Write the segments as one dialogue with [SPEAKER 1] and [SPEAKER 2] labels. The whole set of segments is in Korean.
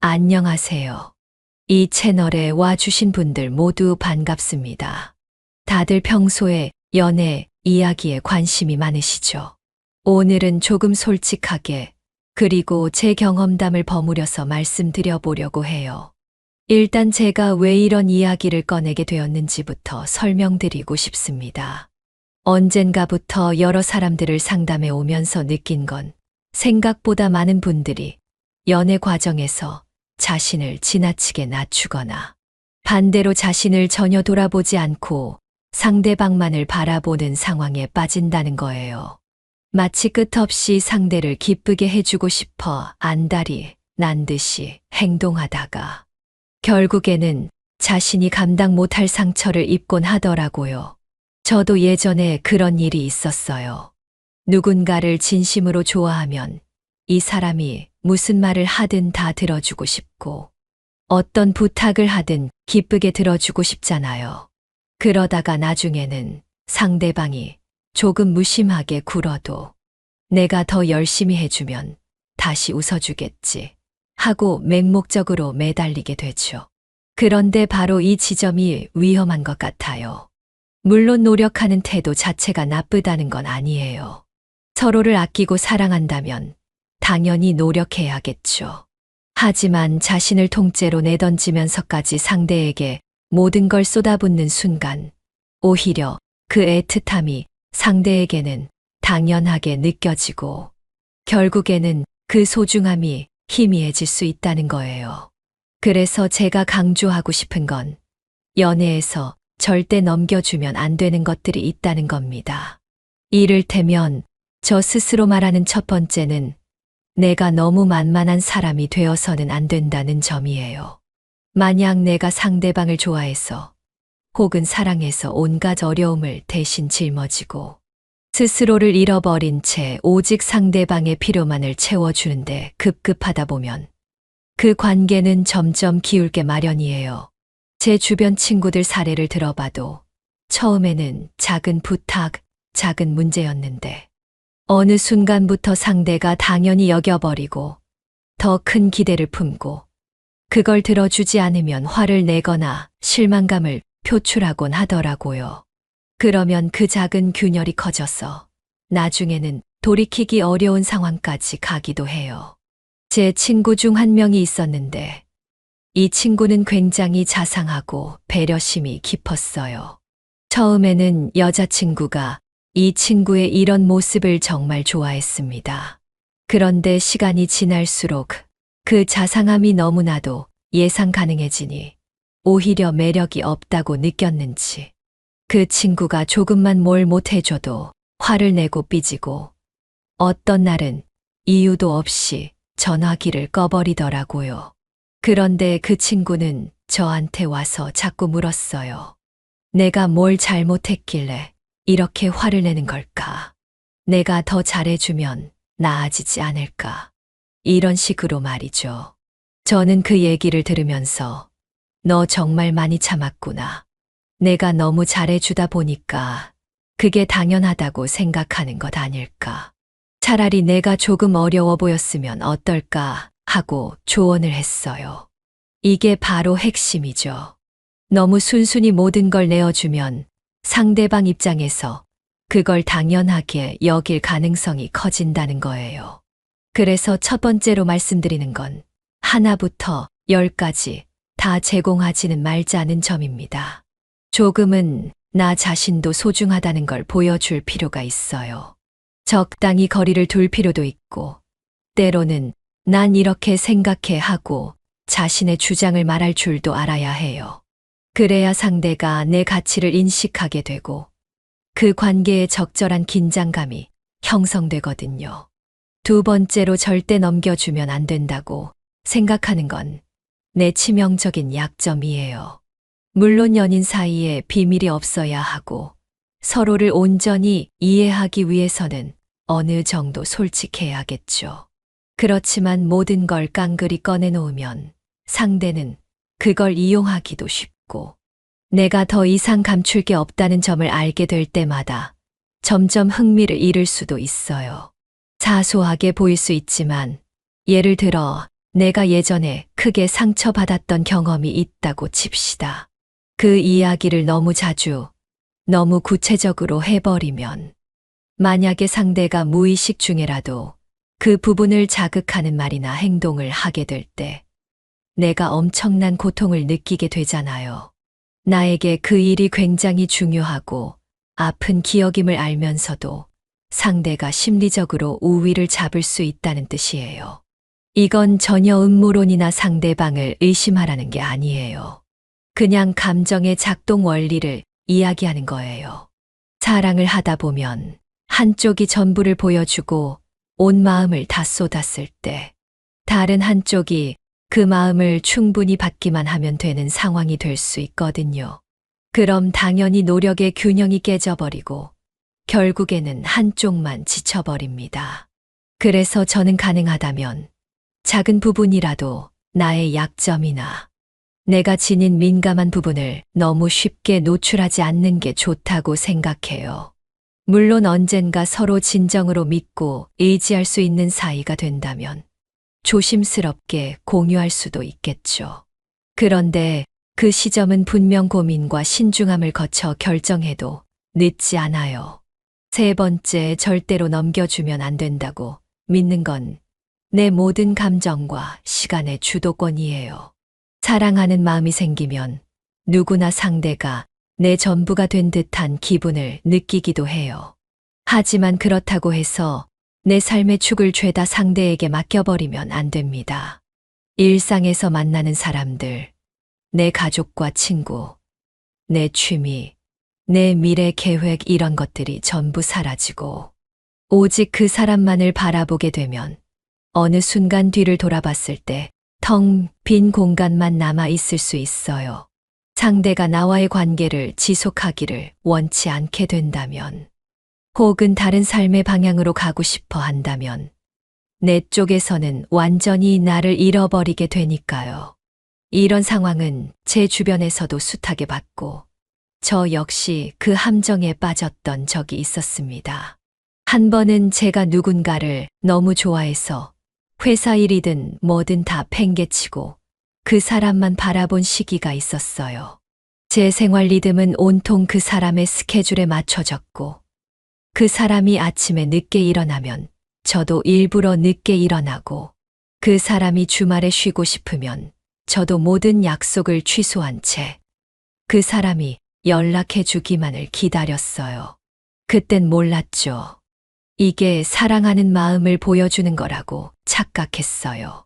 [SPEAKER 1] 안녕하세요. 이 채널에 와주신 분들 모두 반갑습니다. 다들 평소에 연애 이야기에 관심이 많으시죠? 오늘은 조금 솔직하게 그리고 제 경험담을 버무려서 말씀드려 보려고 해요. 일단 제가 왜 이런 이야기를 꺼내게 되었는지부터 설명드리고 싶습니다. 언젠가부터 여러 사람들을 상담해 오면서 느낀 건 생각보다 많은 분들이 연애 과정에서 자신을 지나치게 낮추거나 반대로 자신을 전혀 돌아보지 않고 상대방만을 바라보는 상황에 빠진다는 거예요. 마치 끝없이 상대를 기쁘게 해주고 싶어 안달이 난 듯이 행동하다가 결국에는 자신이 감당 못할 상처를 입곤 하더라고요. 저도 예전에 그런 일이 있었어요. 누군가를 진심으로 좋아하면 이 사람이 무슨 말을 하든 다 들어주고 싶고 어떤 부탁을 하든 기쁘게 들어주고 싶잖아요. 그러다가 나중에는 상대방이 조금 무심하게 굴어도 내가 더 열심히 해주면 다시 웃어주겠지 하고 맹목적으로 매달리게 되죠. 그런데 바로 이 지점이 위험한 것 같아요. 물론 노력하는 태도 자체가 나쁘다는 건 아니에요. 서로를 아끼고 사랑한다면 당연히 노력해야겠죠. 하지만 자신을 통째로 내던지면서까지 상대에게 모든 걸 쏟아붓는 순간 오히려 그 애틋함이 상대에게는 당연하게 느껴지고 결국에는 그 소중함이 희미해질 수 있다는 거예요. 그래서 제가 강조하고 싶은 건 연애에서 절대 넘겨주면 안 되는 것들이 있다는 겁니다. 이를테면 저 스스로 말하는 첫 번째는 내가 너무 만만한 사람이 되어서는 안 된다는 점이에요. 만약 내가 상대방을 좋아해서 혹은 사랑해서 온갖 어려움을 대신 짊어지고 스스로를 잃어버린 채 오직 상대방의 필요만을 채워주는데 급급하다 보면 그 관계는 점점 기울게 마련이에요. 제 주변 친구들 사례를 들어봐도 처음에는 작은 부탁, 작은 문제였는데 어느 순간부터 상대가 당연히 여겨버리고 더 큰 기대를 품고 그걸 들어주지 않으면 화를 내거나 실망감을 표출하곤 하더라고요. 그러면 그 작은 균열이 커져서 나중에는 돌이키기 어려운 상황까지 가기도 해요. 제 친구 중 한 명이 있었는데 이 친구는 굉장히 자상하고 배려심이 깊었어요. 처음에는 여자친구가 이 친구의 이런 모습을 정말 좋아했습니다. 그런데 시간이 지날수록 그 자상함이 너무나도 예상 가능해지니 오히려 매력이 없다고 느꼈는지 그 친구가 조금만 뭘 못해줘도 화를 내고 삐지고 어떤 날은 이유도 없이 전화기를 꺼버리더라고요. 그런데 그 친구는 저한테 와서 자꾸 물었어요. 내가 뭘 잘못했길래 이렇게 화를 내는 걸까? 내가 더 잘해주면 나아지지 않을까? 이런 식으로 말이죠. 저는 그 얘기를 들으면서 너 정말 많이 참았구나. 내가 너무 잘해주다 보니까 그게 당연하다고 생각하는 것 아닐까? 차라리 내가 조금 어려워 보였으면 어떨까 하고 조언을 했어요. 이게 바로 핵심이죠. 너무 순순히 모든 걸 내어주면 상대방 입장에서 그걸 당연하게 여길 가능성이 커진다는 거예요. 그래서 첫 번째로 말씀드리는 건 하나부터 10까지 다 제공하지는 말자는 점입니다. 조금은 나 자신도 소중하다는 걸 보여줄 필요가 있어요. 적당히 거리를 둘 필요도 있고, 때로는 난 이렇게 생각해 하고 자신의 주장을 말할 줄도 알아야 해요. 그래야 상대가 내 가치를 인식하게 되고 그 관계에 적절한 긴장감이 형성되거든요. 두 번째로 절대 넘겨주면 안 된다고 생각하는 건 내 치명적인 약점이에요. 물론 연인 사이에 비밀이 없어야 하고 서로를 온전히 이해하기 위해서는 어느 정도 솔직해야겠죠. 그렇지만 모든 걸 깡그리 꺼내놓으면 상대는 그걸 이용하기도 쉽고 내가 더 이상 감출 게 없다는 점을 알게 될 때마다 점점 흥미를 잃을 수도 있어요. 사소하게 보일 수 있지만 예를 들어 내가 예전에 크게 상처받았던 경험이 있다고 칩시다. 그 이야기를 너무 자주, 너무 구체적으로 해버리면 만약에 상대가 무의식 중에라도 그 부분을 자극하는 말이나 행동을 하게 될 때 내가 엄청난 고통을 느끼게 되잖아요. 나에게 그 일이 굉장히 중요하고 아픈 기억임을 알면서도 상대가 심리적으로 우위를 잡을 수 있다는 뜻이에요. 이건 전혀 음모론이나 상대방을 의심하라는 게 아니에요. 그냥 감정의 작동 원리를 이야기하는 거예요. 사랑을 하다 보면 한쪽이 전부를 보여주고 온 마음을 다 쏟았을 때 다른 한쪽이 그 마음을 충분히 받기만 하면 되는 상황이 될 수 있거든요. 그럼 당연히 노력의 균형이 깨져버리고 결국에는 한쪽만 지쳐버립니다. 그래서 저는 가능하다면 작은 부분이라도 나의 약점이나 내가 지닌 민감한 부분을 너무 쉽게 노출하지 않는 게 좋다고 생각해요. 물론 언젠가 서로 진정으로 믿고 의지할 수 있는 사이가 된다면 조심스럽게 공유할 수도 있겠죠. 그런데 그 시점은 분명 고민과 신중함을 거쳐 결정해도 늦지 않아요. 세 번째, 절대로 넘겨주면 안 된다고 믿는 건 내 모든 감정과 시간의 주도권이에요. 사랑하는 마음이 생기면 누구나 상대가 내 전부가 된 듯한 기분을 느끼기도 해요. 하지만 그렇다고 해서 내 삶의 축을 죄다 상대에게 맡겨버리면 안 됩니다. 일상에서 만나는 사람들, 내 가족과 친구, 내 취미, 내 미래 계획 이런 것들이 전부 사라지고 오직 그 사람만을 바라보게 되면 어느 순간 뒤를 돌아봤을 때 텅 빈 공간만 남아 있을 수 있어요. 상대가 나와의 관계를 지속하기를 원치 않게 된다면 혹은 다른 삶의 방향으로 가고 싶어 한다면 내 쪽에서는 완전히 나를 잃어버리게 되니까요. 이런 상황은 제 주변에서도 숱하게 봤고 저 역시 그 함정에 빠졌던 적이 있었습니다. 한 번은 제가 누군가를 너무 좋아해서 회사 일이든 뭐든 다 팽개치고 그 사람만 바라본 시기가 있었어요. 제 생활 리듬은 온통 그 사람의 스케줄에 맞춰졌고 그 사람이 아침에 늦게 일어나면 저도 일부러 늦게 일어나고 그 사람이 주말에 쉬고 싶으면 저도 모든 약속을 취소한 채 그 사람이 연락해 주기만을 기다렸어요. 그땐 몰랐죠. 이게 사랑하는 마음을 보여주는 거라고 착각했어요.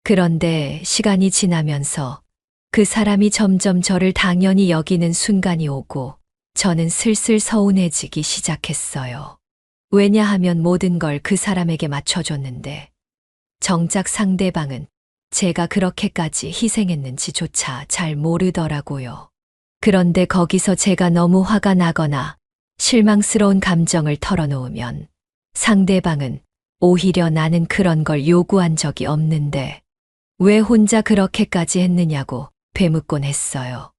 [SPEAKER 1] 그런데 시간이 지나면서 그 사람이 점점 저를 당연히 여기는 순간이 오고 저는 슬슬 서운해지기 시작했어요. 왜냐하면 모든 걸 그 사람에게 맞춰줬는데 정작 상대방은 제가 그렇게까지 희생했는지조차 잘 모르더라고요. 그런데 거기서 제가 너무 화가 나거나 실망스러운 감정을 털어놓으면 상대방은 오히려 나는 그런 걸 요구한 적이 없는데 왜 혼자 그렇게까지 했느냐고 되묻곤 했어요.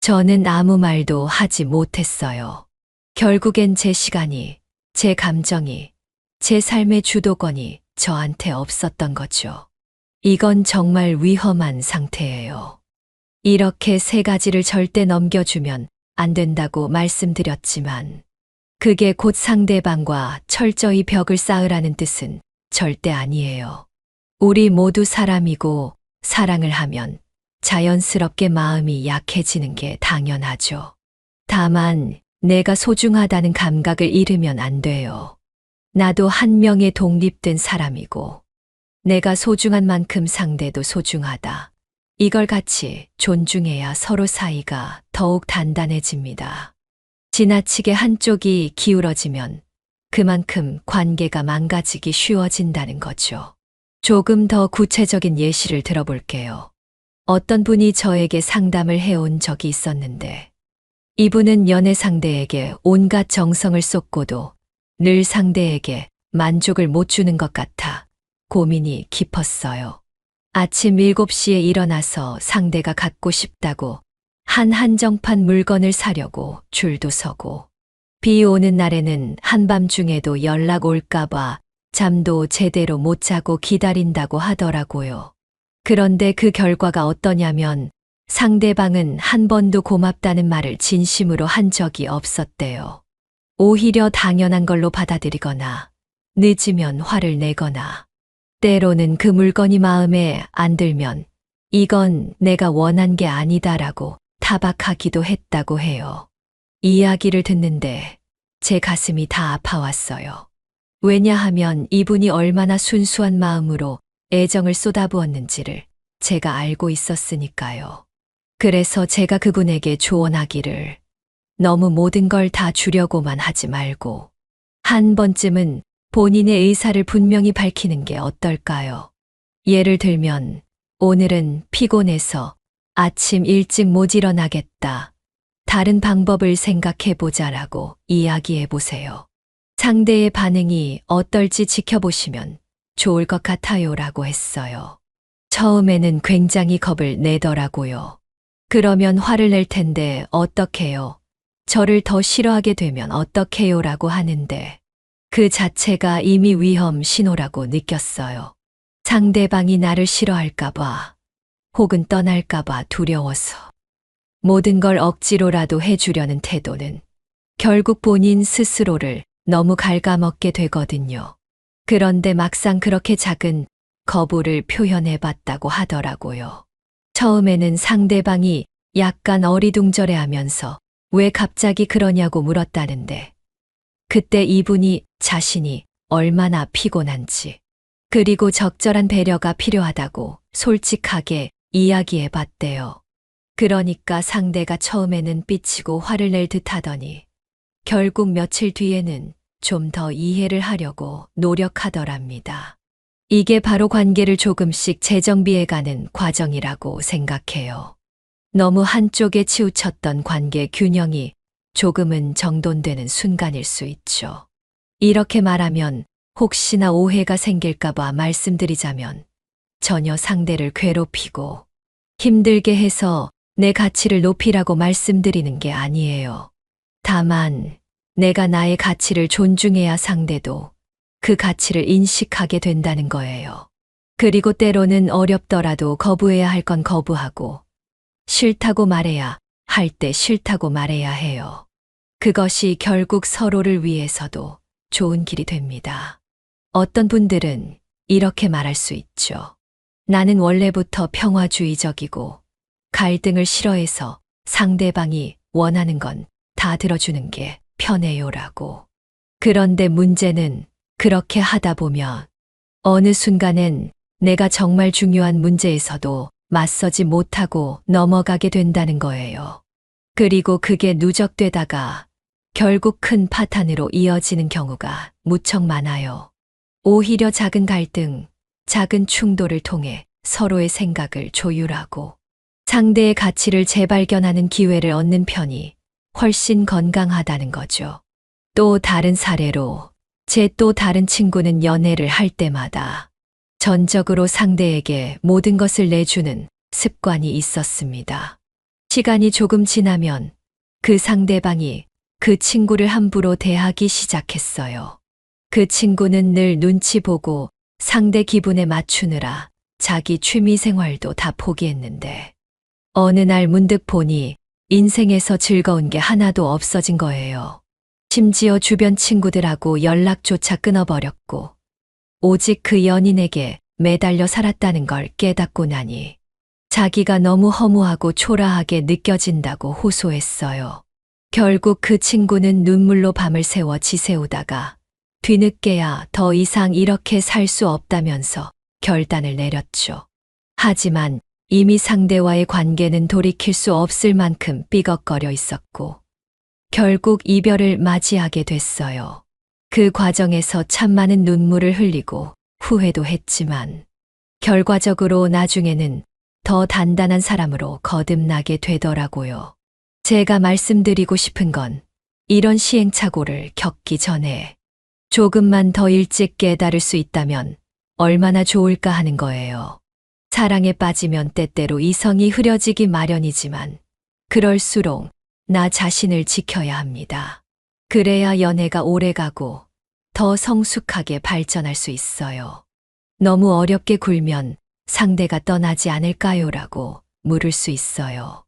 [SPEAKER 1] 저는 아무 말도 하지 못했어요. 결국엔 제 시간이, 제 감정이, 제 삶의 주도권이 저한테 없었던 거죠. 이건 정말 위험한 상태예요. 이렇게 세 가지를 절대 넘겨주면 안 된다고 말씀드렸지만 그게 곧 상대방과 철저히 벽을 쌓으라는 뜻은 절대 아니에요. 우리 모두 사람이고 사랑을 하면 자연스럽게 마음이 약해지는 게 당연하죠. 다만 내가 소중하다는 감각을 잃으면 안 돼요. 나도 한 명의 독립된 사람이고 내가 소중한 만큼 상대도 소중하다. 이걸 같이 존중해야 서로 사이가 더욱 단단해집니다. 지나치게 한쪽이 기울어지면 그만큼 관계가 망가지기 쉬워진다는 거죠. 조금 더 구체적인 예시를 들어볼게요. 어떤 분이 저에게 상담을 해온 적이 있었는데 이분은 연애 상대에게 온갖 정성을 쏟고도 늘 상대에게 만족을 못 주는 것 같아 고민이 깊었어요. 아침 7시에 일어나서 상대가 갖고 싶다고 한 한정판 물건을 사려고 줄도 서고 비 오는 날에는 한밤중에도 연락 올까봐 잠도 제대로 못 자고 기다린다고 하더라고요. 그런데 그 결과가 어떠냐면 상대방은 한 번도 고맙다는 말을 진심으로 한 적이 없었대요. 오히려 당연한 걸로 받아들이거나 늦으면 화를 내거나 때로는 그 물건이 마음에 안 들면 이건 내가 원한 게 아니다라고 타박하기도 했다고 해요. 이야기를 듣는데 제 가슴이 다 아파왔어요. 왜냐하면 이분이 얼마나 순수한 마음으로 애정을 쏟아부었는지를 제가 알고 있었으니까요. 그래서 제가 그분에게 조언하기를 너무 모든 걸 다 주려고만 하지 말고 한 번쯤은 본인의 의사를 분명히 밝히는 게 어떨까요? 예를 들면 오늘은 피곤해서 아침 일찍 못 일어나겠다. 다른 방법을 생각해 보자라고 이야기해 보세요. 상대의 반응이 어떨지 지켜보시면 좋을 것 같아요라고 했어요. 처음에는 굉장히 겁을 내더라고요. 그러면 화를 낼 텐데 어떡해요? 저를 더 싫어하게 되면 어떡해요라고 하는데 그 자체가 이미 위험 신호라고 느꼈어요. 상대방이 나를 싫어할까봐 혹은 떠날까봐 두려워서 모든 걸 억지로라도 해주려는 태도는 결국 본인 스스로를 너무 갉아먹게 되거든요. 그런데 막상 그렇게 작은 거부를 표현해 봤다고 하더라고요. 처음에는 상대방이 약간 어리둥절해 하면서 왜 갑자기 그러냐고 물었다는데 그때 이분이 자신이 얼마나 피곤한지 그리고 적절한 배려가 필요하다고 솔직하게 이야기해 봤대요. 그러니까 상대가 처음에는 삐치고 화를 낼 듯 하더니 결국 며칠 뒤에는 좀 더 이해를 하려고 노력하더랍니다. 이게 바로 관계를 조금씩 재정비해가는 과정이라고 생각해요. 너무 한쪽에 치우쳤던 관계 균형이 조금은 정돈되는 순간일 수 있죠. 이렇게 말하면 혹시나 오해가 생길까봐 말씀드리자면 전혀 상대를 괴롭히고 힘들게 해서 내 가치를 높이라고 말씀드리는 게 아니에요. 다만 내가 나의 가치를 존중해야 상대도 그 가치를 인식하게 된다는 거예요. 그리고 때로는 어렵더라도 거부해야 할 건 거부하고 싫다고 말해야 할 때 싫다고 말해야 해요. 그것이 결국 서로를 위해서도 좋은 길이 됩니다. 어떤 분들은 이렇게 말할 수 있죠. 나는 원래부터 평화주의적이고 갈등을 싫어해서 상대방이 원하는 건 다 들어주는 게 편해요라고. 그런데 문제는 그렇게 하다 보면 어느 순간엔 내가 정말 중요한 문제에서도 맞서지 못하고 넘어가게 된다는 거예요. 그리고 그게 누적되다가 결국 큰 파탄으로 이어지는 경우가 무척 많아요. 오히려 작은 갈등, 작은 충돌을 통해 서로의 생각을 조율하고 상대의 가치를 재발견하는 기회를 얻는 편이 훨씬 건강하다는 거죠. 또 다른 사례로 제 또 다른 친구는 연애를 할 때마다 전적으로 상대에게 모든 것을 내주는 습관이 있었습니다. 시간이 조금 지나면 그 상대방이 그 친구를 함부로 대하기 시작했어요. 그 친구는 늘 눈치 보고 상대 기분에 맞추느라 자기 취미 생활도 다 포기했는데 어느 날 문득 보니 인생에서 즐거운 게 하나도 없어진 거예요. 심지어 주변 친구들하고 연락조차 끊어버렸고 오직 그 연인에게 매달려 살았다는 걸 깨닫고 나니 자기가 너무 허무하고 초라하게 느껴진다고 호소했어요. 결국 그 친구는 눈물로 밤을 새워 지새우다가 뒤늦게야 더 이상 이렇게 살 수 없다면서 결단을 내렸죠. 하지만 이미 상대와의 관계는 돌이킬 수 없을 만큼 삐걱거려 있었고 결국 이별을 맞이하게 됐어요. 그 과정에서 참 많은 눈물을 흘리고 후회도 했지만 결과적으로 나중에는 더 단단한 사람으로 거듭나게 되더라고요. 제가 말씀드리고 싶은 건 이런 시행착오를 겪기 전에 조금만 더 일찍 깨달을 수 있다면 얼마나 좋을까 하는 거예요. 사랑에 빠지면 때때로 이성이 흐려지기 마련이지만 그럴수록 나 자신을 지켜야 합니다. 그래야 연애가 오래가고 더 성숙하게 발전할 수 있어요. 너무 어렵게 굴면 상대가 떠나지 않을까요라고 물을 수 있어요.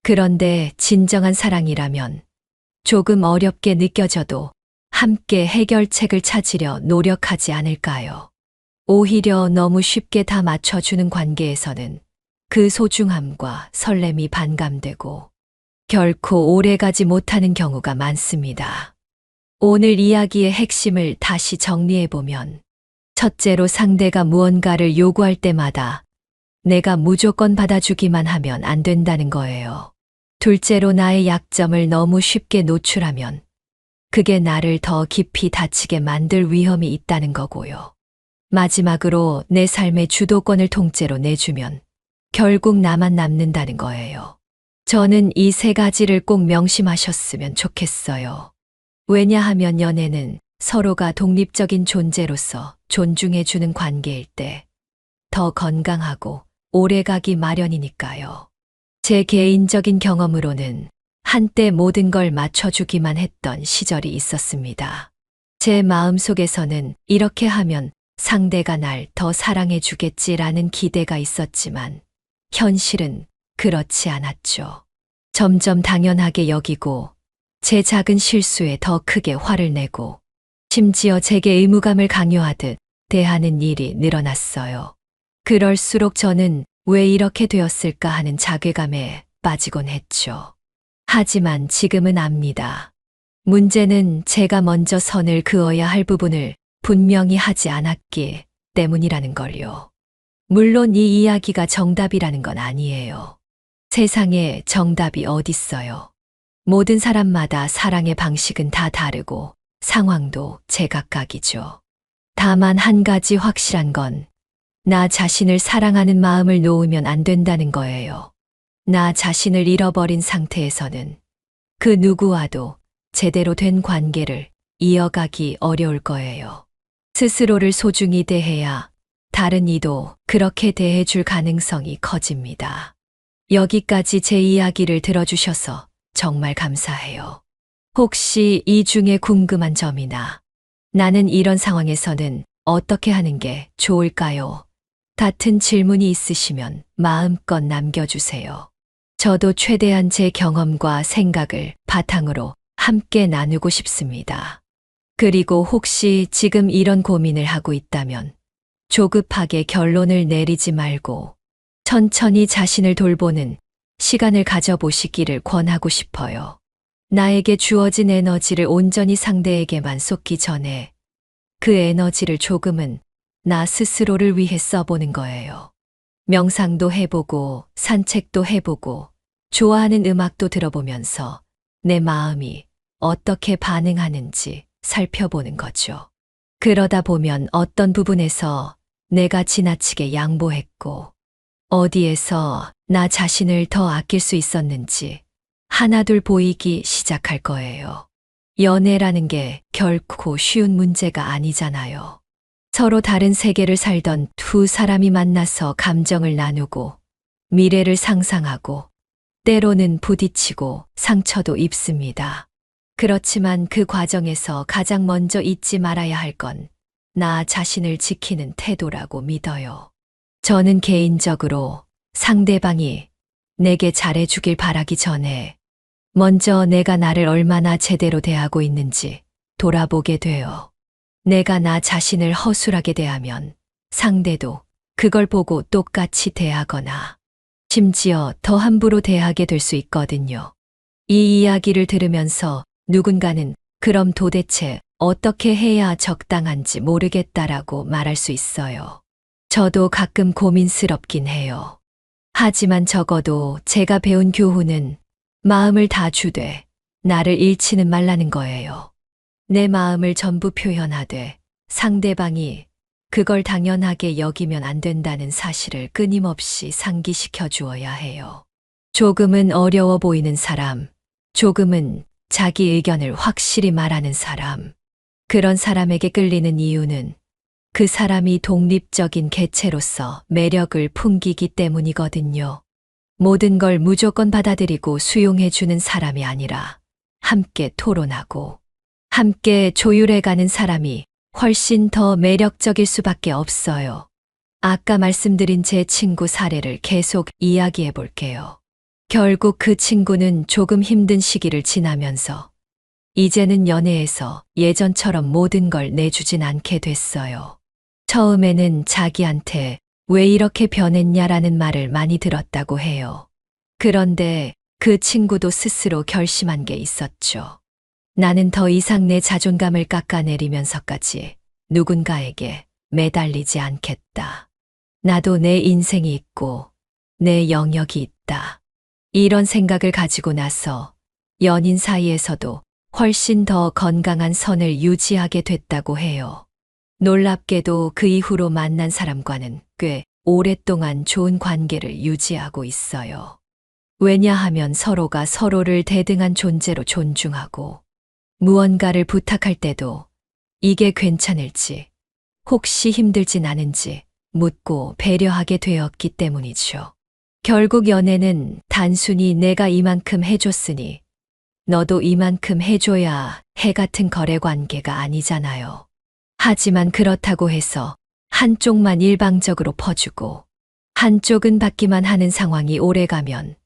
[SPEAKER 1] 그런데 진정한 사랑이라면 조금 어렵게 느껴져도 함께 해결책을 찾으려 노력하지 않을까요? 오히려 너무 쉽게 다 맞춰주는 관계에서는 그 소중함과 설렘이 반감되고 결코 오래가지 못하는 경우가 많습니다. 오늘 이야기의 핵심을 다시 정리해보면, 첫째로 상대가 무언가를 요구할 때마다 내가 무조건 받아주기만 하면 안 된다는 거예요. 둘째로 나의 약점을 너무 쉽게 노출하면 그게 나를 더 깊이 다치게 만들 위험이 있다는 거고요. 마지막으로 내 삶의 주도권을 통째로 내주면 결국 나만 남는다는 거예요. 저는 이 세 가지를 꼭 명심하셨으면 좋겠어요. 왜냐하면 연애는 서로가 독립적인 존재로서 존중해주는 관계일 때 더 건강하고 오래가기 마련이니까요. 제 개인적인 경험으로는 한때 모든 걸 맞춰주기만 했던 시절이 있었습니다. 제 마음속에서는 이렇게 하면 상대가 날 더 사랑해주겠지라는 기대가 있었지만 현실은 그렇지 않았죠. 점점 당연하게 여기고 제 작은 실수에 더 크게 화를 내고 심지어 제게 의무감을 강요하듯 대하는 일이 늘어났어요. 그럴수록 저는 왜 이렇게 되었을까 하는 자괴감에 빠지곤 했죠. 하지만 지금은 압니다. 문제는 제가 먼저 선을 그어야 할 부분을 분명히 하지 않았기 때문이라는 걸요. 물론 이 이야기가 정답이라는 건 아니에요. 세상에 정답이 어딨어요. 모든 사람마다 사랑의 방식은 다 다르고 상황도 제각각이죠. 다만 한 가지 확실한 건 나 자신을 사랑하는 마음을 놓으면 안 된다는 거예요. 나 자신을 잃어버린 상태에서는 그 누구와도 제대로 된 관계를 이어가기 어려울 거예요. 스스로를 소중히 대해야 다른 이도 그렇게 대해줄 가능성이 커집니다. 여기까지 제 이야기를 들어주셔서 정말 감사해요. 혹시 이 중에 궁금한 점이나 나는 이런 상황에서는 어떻게 하는 게 좋을까요? 같은 질문이 있으시면 마음껏 남겨주세요. 저도 최대한 제 경험과 생각을 바탕으로 함께 나누고 싶습니다. 그리고 혹시 지금 이런 고민을 하고 있다면 조급하게 결론을 내리지 말고 천천히 자신을 돌보는 시간을 가져보시기를 권하고 싶어요. 나에게 주어진 에너지를 온전히 상대에게만 쏟기 전에 그 에너지를 조금은 나 스스로를 위해 써보는 거예요. 명상도 해보고 산책도 해보고 좋아하는 음악도 들어보면서 내 마음이 어떻게 반응하는지 살펴보는 거죠. 그러다 보면 어떤 부분에서 내가 지나치게 양보했고 어디에서 나 자신을 더 아낄 수 있었는지 하나둘 보이기 시작할 거예요. 연애라는 게 결코 쉬운 문제가 아니잖아요. 서로 다른 세계를 살던 두 사람이 만나서 감정을 나누고 미래를 상상하고 때로는 부딪히고 상처도 입습니다. 그렇지만 그 과정에서 가장 먼저 잊지 말아야 할 건 나 자신을 지키는 태도라고 믿어요. 저는 개인적으로 상대방이 내게 잘해주길 바라기 전에 먼저 내가 나를 얼마나 제대로 대하고 있는지 돌아보게 돼요. 내가 나 자신을 허술하게 대하면 상대도 그걸 보고 똑같이 대하거나 심지어 더 함부로 대하게 될 수 있거든요. 이 이야기를 들으면서 누군가는 그럼 도대체 어떻게 해야 적당한지 모르겠다라고 말할 수 있어요. 저도 가끔 고민스럽긴 해요. 하지만 적어도 제가 배운 교훈은 마음을 다 주되 나를 잃지는 말라는 거예요. 내 마음을 전부 표현하되 상대방이 그걸 당연하게 여기면 안 된다는 사실을 끊임없이 상기시켜 주어야 해요. 조금은 어려워 보이는 사람, 조금은 자기 의견을 확실히 말하는 사람, 그런 사람에게 끌리는 이유는 그 사람이 독립적인 개체로서 매력을 풍기기 때문이거든요. 모든 걸 무조건 받아들이고 수용해주는 사람이 아니라 함께 토론하고 함께 조율해가는 사람이 훨씬 더 매력적일 수밖에 없어요. 아까 말씀드린 제 친구 사례를 계속 이야기해 볼게요. 결국 그 친구는 조금 힘든 시기를 지나면서 이제는 연애에서 예전처럼 모든 걸 내주진 않게 됐어요. 처음에는 자기한테 왜 이렇게 변했냐라는 말을 많이 들었다고 해요. 그런데 그 친구도 스스로 결심한 게 있었죠. 나는 더 이상 내 자존감을 깎아내리면서까지 누군가에게 매달리지 않겠다. 나도 내 인생이 있고 내 영역이 있다. 이런 생각을 가지고 나서 연인 사이에서도 훨씬 더 건강한 선을 유지하게 됐다고 해요. 놀랍게도 그 이후로 만난 사람과는 꽤 오랫동안 좋은 관계를 유지하고 있어요. 왜냐하면 서로가 서로를 대등한 존재로 존중하고 무언가를 부탁할 때도 이게 괜찮을지, 혹시 힘들진 않은지 묻고 배려하게 되었기 때문이죠. 결국 연애는 단순히 내가 이만큼 해줬으니 너도 이만큼 해줘야 해 같은 거래 관계가 아니잖아요. 하지만 그렇다고 해서 한쪽만 일방적으로 퍼주고 한쪽은 받기만 하는 상황이 오래가면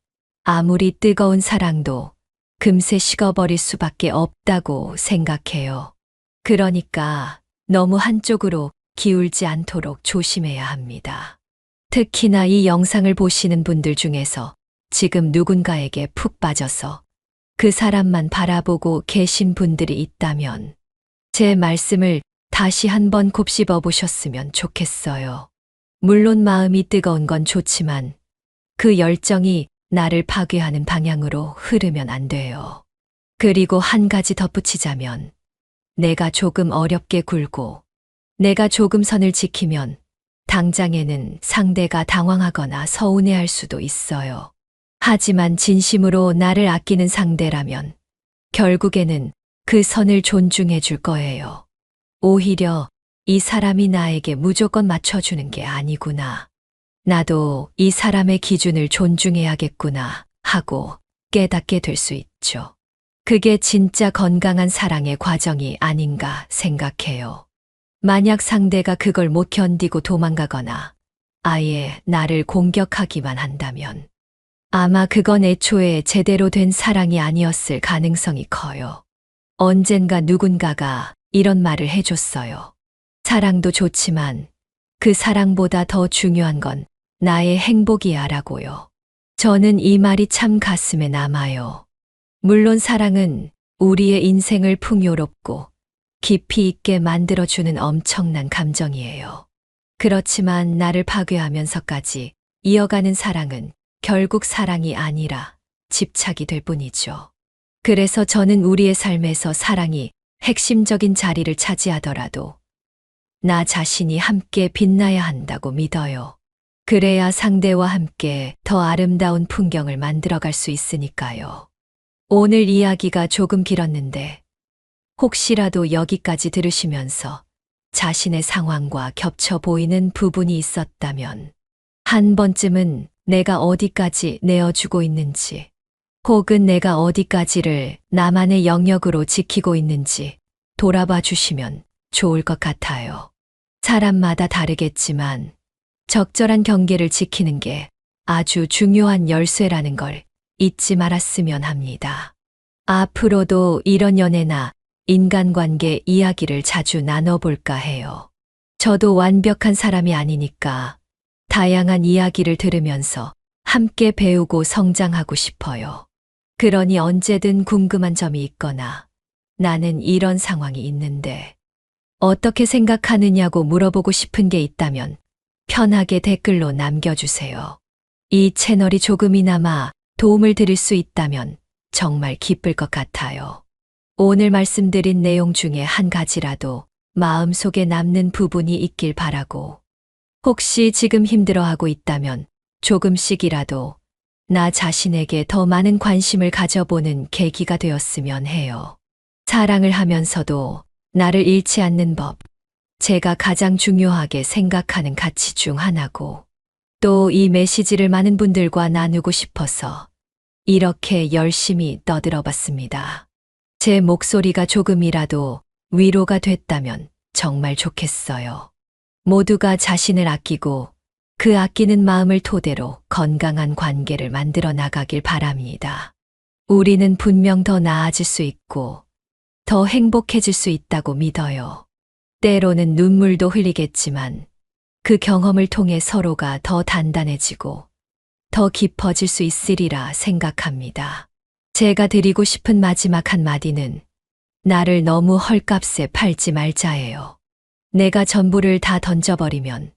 [SPEAKER 1] 아무리 뜨거운 사랑도 금세 식어버릴 수밖에 없다고 생각해요. 그러니까 너무 한쪽으로 기울지 않도록 조심해야 합니다. 특히나 이 영상을 보시는 분들 중에서 지금 누군가에게 푹 빠져서 그 사람만 바라보고 계신 분들이 있다면 제 말씀을 다시 한번 곱씹어 보셨으면 좋겠어요. 물론 마음이 뜨거운 건 좋지만 그 열정이 나를 파괴하는 방향으로 흐르면 안 돼요. 그리고 한 가지 덧붙이자면 내가 조금 어렵게 굴고 내가 조금 선을 지키면 당장에는 상대가 당황하거나 서운해할 수도 있어요. 하지만 진심으로 나를 아끼는 상대라면 결국에는 그 선을 존중해 줄 거예요. 오히려 이 사람이 나에게 무조건 맞춰주는 게 아니구나. 나도 이 사람의 기준을 존중해야겠구나 하고 깨닫게 될 수 있죠. 그게 진짜 건강한 사랑의 과정이 아닌가 생각해요. 만약 상대가 그걸 못 견디고 도망가거나 아예 나를 공격하기만 한다면 아마 그건 애초에 제대로 된 사랑이 아니었을 가능성이 커요. 언젠가 누군가가 이런 말을 해줬어요. 사랑도 좋지만 그 사랑보다 더 중요한 건 나의 행복이야 라고요. 저는 이 말이 참 가슴에 남아요. 물론 사랑은 우리의 인생을 풍요롭고 깊이 있게 만들어주는 엄청난 감정이에요. 그렇지만 나를 파괴하면서까지 이어가는 사랑은 결국 사랑이 아니라 집착이 될 뿐이죠. 그래서 저는 우리의 삶에서 사랑이 핵심적인 자리를 차지하더라도 나 자신이 함께 빛나야 한다고 믿어요. 그래야 상대와 함께 더 아름다운 풍경을 만들어갈 수 있으니까요. 오늘 이야기가 조금 길었는데 혹시라도 여기까지 들으시면서 자신의 상황과 겹쳐 보이는 부분이 있었다면 한 번쯤은 내가 어디까지 내어주고 있는지 혹은 내가 어디까지를 나만의 영역으로 지키고 있는지 돌아봐 주시면 좋을 것 같아요. 사람마다 다르겠지만 적절한 경계를 지키는 게 아주 중요한 열쇠라는 걸 잊지 말았으면 합니다. 앞으로도 이런 연애나 인간관계 이야기를 자주 나눠볼까 해요. 저도 완벽한 사람이 아니니까 다양한 이야기를 들으면서 함께 배우고 성장하고 싶어요. 그러니 언제든 궁금한 점이 있거나 나는 이런 상황이 있는데 어떻게 생각하느냐고 물어보고 싶은 게 있다면 편하게 댓글로 남겨주세요. 이 채널이 조금이나마 도움을 드릴 수 있다면 정말 기쁠 것 같아요. 오늘 말씀드린 내용 중에 한 가지라도 마음속에 남는 부분이 있길 바라고 혹시 지금 힘들어하고 있다면 조금씩이라도 나 자신에게 더 많은 관심을 가져보는 계기가 되었으면 해요. 사랑을 하면서도 나를 잃지 않는 법, 제가 가장 중요하게 생각하는 가치 중 하나고 또 이 메시지를 많은 분들과 나누고 싶어서 이렇게 열심히 떠들어 봤습니다. 제 목소리가 조금이라도 위로가 됐다면 정말 좋겠어요. 모두가 자신을 아끼고 그 아끼는 마음을 토대로 건강한 관계를 만들어 나가길 바랍니다. 우리는 분명 더 나아질 수 있고 더 행복해질 수 있다고 믿어요. 때로는 눈물도 흘리겠지만 그 경험을 통해 서로가 더 단단해지고 더 깊어질 수 있으리라 생각합니다. 제가 드리고 싶은 마지막 한마디는 나를 너무 헐값에 팔지 말자예요. 내가 전부를 다 던져버리면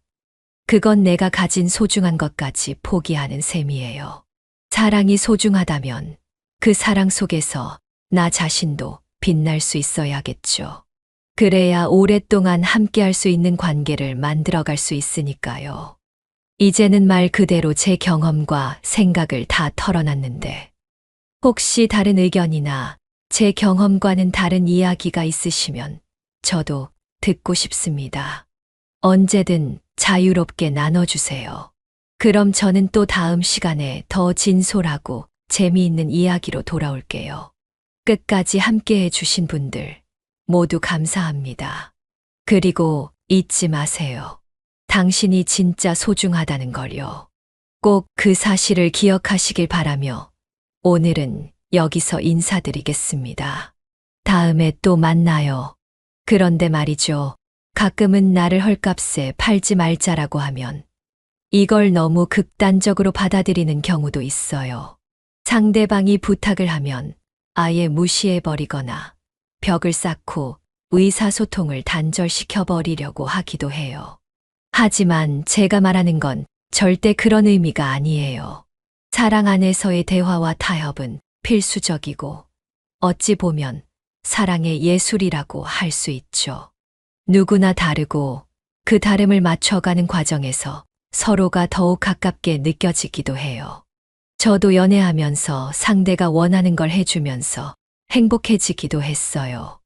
[SPEAKER 1] 그건 내가 가진 소중한 것까지 포기하는 셈이에요. 사랑이 소중하다면 그 사랑 속에서 나 자신도 빛날 수 있어야겠죠. 그래야 오랫동안 함께할 수 있는 관계를 만들어갈 수 있으니까요. 이제는 말 그대로 제 경험과 생각을 다 털어놨는데 혹시 다른 의견이나 제 경험과는 다른 이야기가 있으시면 저도 듣고 싶습니다. 언제든 자유롭게 나눠주세요. 그럼 저는 또 다음 시간에 더 진솔하고 재미있는 이야기로 돌아올게요. 끝까지 함께해 주신 분들 모두 감사합니다. 그리고 잊지 마세요. 당신이 진짜 소중하다는 걸요. 꼭 그 사실을 기억하시길 바라며 오늘은 여기서 인사드리겠습니다. 다음에 또 만나요. 그런데 말이죠. 가끔은 나를 헐값에 팔지 말자라고 하면 이걸 너무 극단적으로 받아들이는 경우도 있어요. 상대방이 부탁을 하면 아예 무시해버리거나 벽을 쌓고 의사소통을 단절시켜 버리려고 하기도 해요. 하지만 제가 말하는 건 절대 그런 의미가 아니에요. 사랑 안에서의 대화와 타협은 필수적이고 어찌 보면 사랑의 예술이라고 할 수 있죠. 누구나 다르고 그 다름을 맞춰가는 과정에서 서로가 더욱 가깝게 느껴지기도 해요. 저도 연애하면서 상대가 원하는 걸 해주면서 행복해지기도 했어요.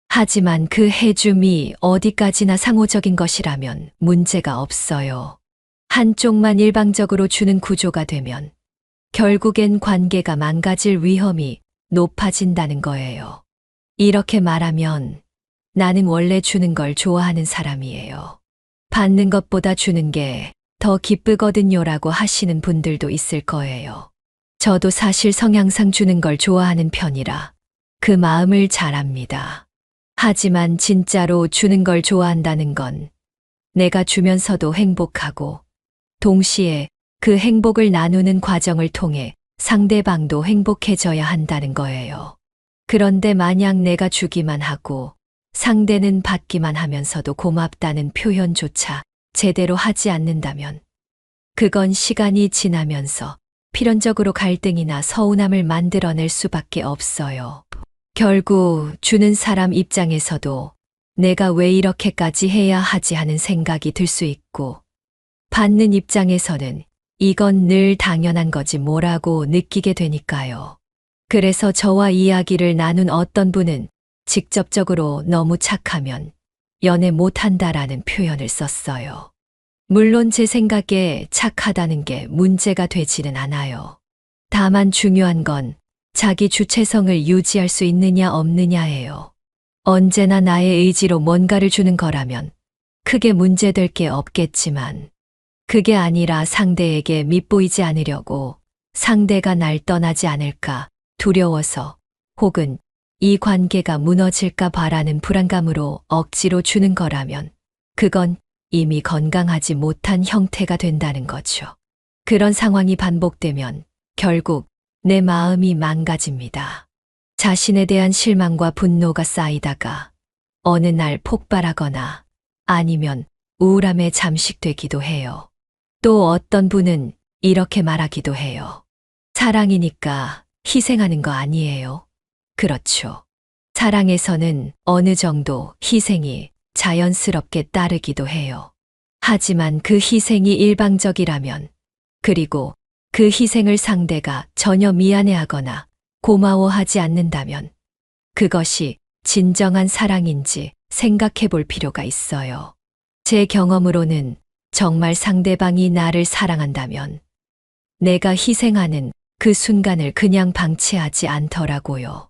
[SPEAKER 1] 하지만 그 해줌이 어디까지나 상호적인 것이라면 문제가 없어요. 한쪽만 일방적으로 주는 구조가 되면 결국엔 관계가 망가질 위험이 높아진다는 거예요. 이렇게 말하면 나는 원래 주는 걸 좋아하는 사람이에요. 받는 것보다 주는 게 더 기쁘거든요라고 하시는 분들도 있을 거예요. 저도 사실 성향상 주는 걸 좋아하는 편이라 그 마음을 잘 압니다. 하지만 진짜로 주는 걸 좋아한다는 건 내가 주면서도 행복하고 동시에 그 행복을 나누는 과정을 통해 상대방도 행복해져야 한다는 거예요. 그런데 만약 내가 주기만 하고 상대는 받기만 하면서도 고맙다는 표현조차 제대로 하지 않는다면 그건 시간이 지나면서 필연적으로 갈등이나 서운함을 만들어낼 수밖에 없어요. 결국 주는 사람 입장에서도 내가 왜 이렇게까지 해야 하지 하는 생각이 들 수 있고 받는 입장에서는 이건 늘 당연한 거지 뭐라고 느끼게 되니까요. 그래서 저와 이야기를 나눈 어떤 분은 직접적으로 너무 착하면 연애 못한다라는 표현을 썼어요. 물론 제 생각에 착하다는 게 문제가 되지는 않아요. 다만 중요한 건 자기 주체성을 유지할 수 있느냐 없느냐예요. 언제나 나의 의지로 뭔가를 주는 거라면 크게 문제될 게 없겠지만 그게 아니라 상대에게 밉보이지 않으려고 상대가 날 떠나지 않을까 두려워서 혹은 이 관계가 무너질까 봐라는 불안감으로 억지로 주는 거라면 그건 이미 건강하지 못한 형태가 된다는 거죠. 그런 상황이 반복되면 결국 내 마음이 망가집니다. 자신에 대한 실망과 분노가 쌓이다가 어느 날 폭발하거나 아니면 우울함에 잠식되기도 해요. 또 어떤 분은 이렇게 말하기도 해요. 사랑이니까 희생하는 거 아니에요. 그렇죠. 사랑에서는 어느 정도 희생이 자연스럽게 따르기도 해요. 하지만 그 희생이 일방적이라면 그리고 그 희생을 상대가 전혀 미안해하거나 고마워하지 않는다면 그것이 진정한 사랑인지 생각해 볼 필요가 있어요. 제 경험으로는 정말 상대방이 나를 사랑한다면 내가 희생하는 그 순간을 그냥 방치하지 않더라고요.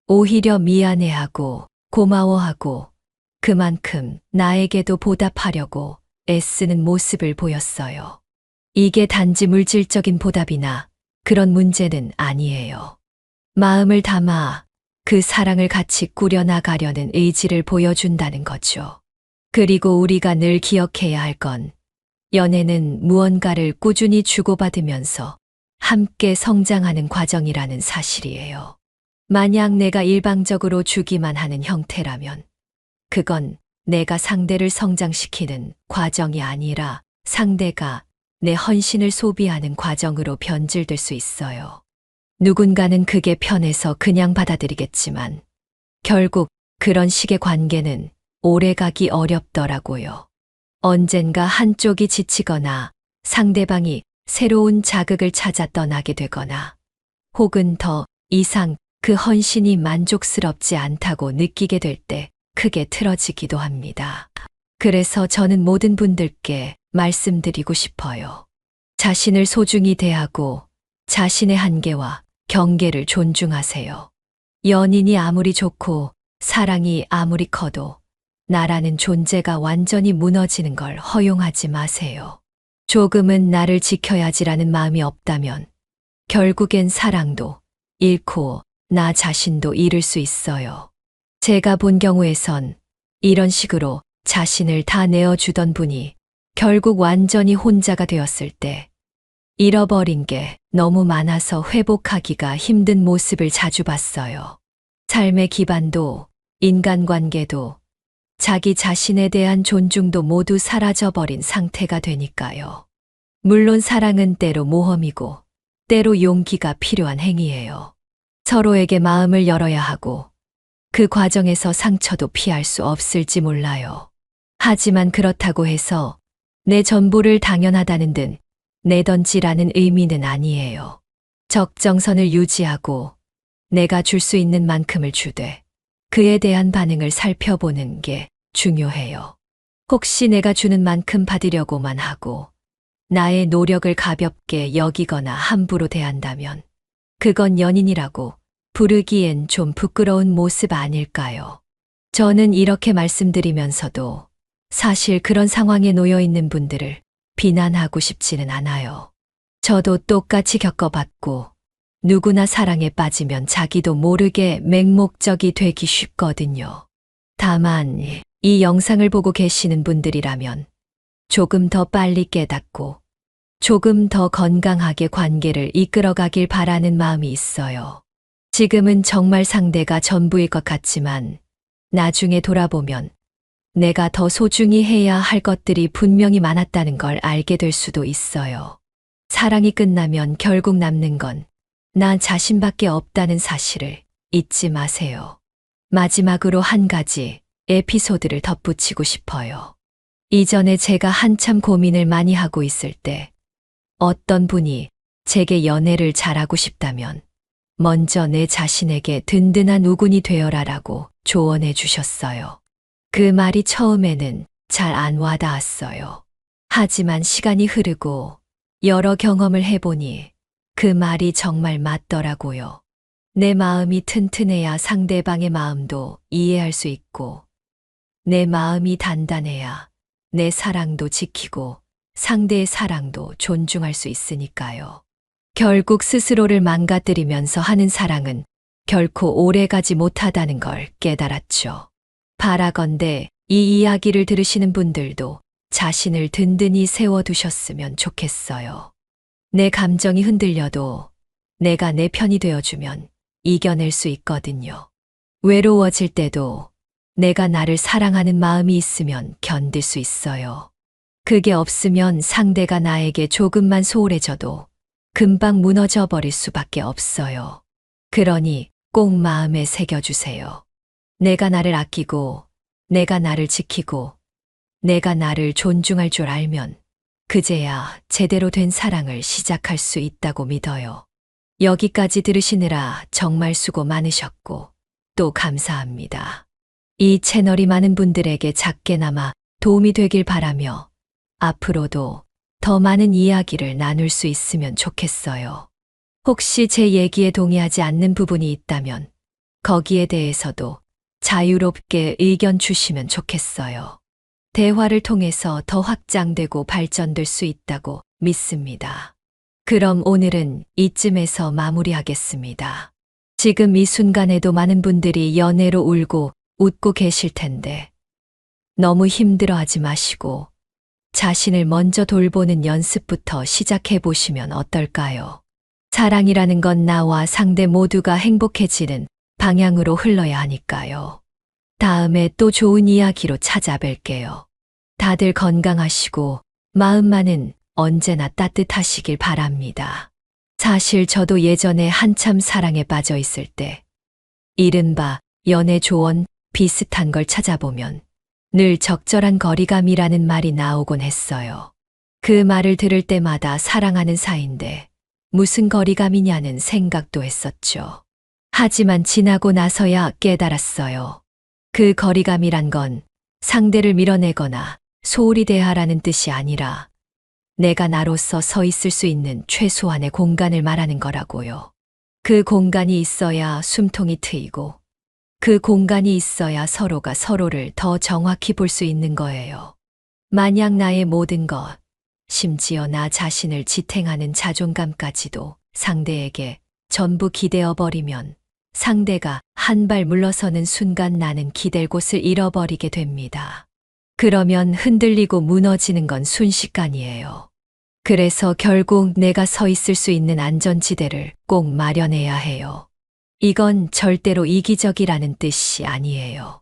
[SPEAKER 1] 오히려 미안해하고 고마워하고 그만큼 나에게도 보답하려고 애쓰는 모습을 보였어요. 이게 단지 물질적인 보답이나 그런 문제는 아니에요. 마음을 담아 그 사랑을 같이 꾸려나가려는 의지를 보여준다는 거죠. 그리고 우리가 늘 기억해야 할 건 연애는 무언가를 꾸준히 주고받으면서 함께 성장하는 과정이라는 사실이에요. 만약 내가 일방적으로 주기만 하는 형태라면 그건 내가 상대를 성장시키는 과정이 아니라 상대가 내 헌신을 소비하는 과정으로 변질될 수 있어요. 누군가는 그게 편해서 그냥 받아들이겠지만 결국 그런 식의 관계는 오래가기 어렵더라고요. 언젠가 한쪽이 지치거나 상대방이 새로운 자극을 찾아 떠나게 되거나 혹은 더 이상 그 헌신이 만족스럽지 않다고 느끼게 될 때 크게 틀어지기도 합니다. 그래서 저는 모든 분들께 말씀드리고 싶어요. 자신을 소중히 대하고 자신의 한계와 경계를 존중하세요. 연인이 아무리 좋고 사랑이 아무리 커도 나라는 존재가 완전히 무너지는 걸 허용하지 마세요. 조금은 나를 지켜야지라는 마음이 없다면 결국엔 사랑도 잃고 나 자신도 잃을 수 있어요. 제가 본 경우에선 이런 식으로 자신을 다 내어주던 분이 결국 완전히 혼자가 되었을 때 잃어버린 게 너무 많아서 회복하기가 힘든 모습을 자주 봤어요. 삶의 기반도 인간관계도 자기 자신에 대한 존중도 모두 사라져버린 상태가 되니까요. 물론 사랑은 때로 모험이고 때로 용기가 필요한 행위예요. 서로에게 마음을 열어야 하고 그 과정에서 상처도 피할 수 없을지 몰라요. 하지만 그렇다고 해서 내 전부를 당연하다는 듯 내던지라는 의미는 아니에요. 적정선을 유지하고 내가 줄 수 있는 만큼을 주되 그에 대한 반응을 살펴보는 게 중요해요. 혹시 내가 주는 만큼 받으려고만 하고 나의 노력을 가볍게 여기거나 함부로 대한다면 그건 연인이라고 부르기엔 좀 부끄러운 모습 아닐까요? 저는 이렇게 말씀드리면서도 사실 그런 상황에 놓여 있는 분들을 비난하고 싶지는 않아요. 저도 똑같이 겪어봤고 누구나 사랑에 빠지면 자기도 모르게 맹목적이 되기 쉽거든요. 다만 이 영상을 보고 계시는 분들이라면 조금 더 빨리 깨닫고 조금 더 건강하게 관계를 이끌어가길 바라는 마음이 있어요. 지금은 정말 상대가 전부일 것 같지만 나중에 돌아보면 내가 더 소중히 해야 할 것들이 분명히 많았다는 걸 알게 될 수도 있어요. 사랑이 끝나면 결국 남는 건 나 자신밖에 없다는 사실을 잊지 마세요. 마지막으로 한 가지 에피소드를 덧붙이고 싶어요. 이전에 제가 한참 고민을 많이 하고 있을 때 어떤 분이 제게 연애를 잘하고 싶다면 먼저 내 자신에게 든든한 우군이 되어라라고 조언해 주셨어요. 그 말이 처음에는 잘 안 와닿았어요. 하지만 시간이 흐르고 여러 경험을 해보니 그 말이 정말 맞더라고요. 내 마음이 튼튼해야 상대방의 마음도 이해할 수 있고 내 마음이 단단해야 내 사랑도 지키고 상대의 사랑도 존중할 수 있으니까요. 결국 스스로를 망가뜨리면서 하는 사랑은 결코 오래가지 못하다는 걸 깨달았죠. 바라건대 이 이야기를 들으시는 분들도 자신을 든든히 세워두셨으면 좋겠어요. 내 감정이 흔들려도 내가 내 편이 되어주면 이겨낼 수 있거든요. 외로워질 때도 내가 나를 사랑하는 마음이 있으면 견딜 수 있어요. 그게 없으면 상대가 나에게 조금만 소홀해져도 금방 무너져 버릴 수밖에 없어요. 그러니 꼭 마음에 새겨주세요. 내가 나를 아끼고 내가 나를 지키고 내가 나를 존중할 줄 알면 그제야 제대로 된 사랑을 시작할 수 있다고 믿어요. 여기까지 들으시느라 정말 수고 많으셨고 또 감사합니다. 이 채널이 많은 분들에게 작게나마 도움이 되길 바라며 앞으로도 더 많은 이야기를 나눌 수 있으면 좋겠어요. 혹시 제 얘기에 동의하지 않는 부분이 있다면 거기에 대해서도 자유롭게 의견 주시면 좋겠어요. 대화를 통해서 더 확장되고 발전될 수 있다고 믿습니다. 그럼 오늘은 이쯤에서 마무리하겠습니다. 지금 이 순간에도 많은 분들이 연애로 울고 웃고 계실 텐데 너무 힘들어하지 마시고 자신을 먼저 돌보는 연습부터 시작해 보시면 어떨까요? 사랑이라는 건 나와 상대 모두가 행복해지는 방향으로 흘러야 하니까요. 다음에 또 좋은 이야기로 찾아뵐게요. 다들 건강하시고 마음만은 언제나 따뜻하시길 바랍니다. 사실 저도 예전에 한참 사랑에 빠져 있을 때 이른바 연애 조언 비슷한 걸 찾아보면 늘 적절한 거리감이라는 말이 나오곤 했어요. 그 말을 들을 때마다 사랑하는 사이인데 무슨 거리감이냐는 생각도 했었죠. 하지만 지나고 나서야 깨달았어요. 그 거리감이란 건 상대를 밀어내거나 소홀히 대하라는 뜻이 아니라 내가 나로서 서 있을 수 있는 최소한의 공간을 말하는 거라고요. 그 공간이 있어야 숨통이 트이고 그 공간이 있어야 서로가 서로를 더 정확히 볼 수 있는 거예요. 만약 나의 모든 것, 심지어 나 자신을 지탱하는 자존감까지도 상대에게 전부 기대어 버리면 상대가 한 발 물러서는 순간 나는 기댈 곳을 잃어버리게 됩니다. 그러면 흔들리고 무너지는 건 순식간이에요. 그래서 결국 내가 서 있을 수 있는 안전지대를 꼭 마련해야 해요. 이건 절대로 이기적이라는 뜻이 아니에요.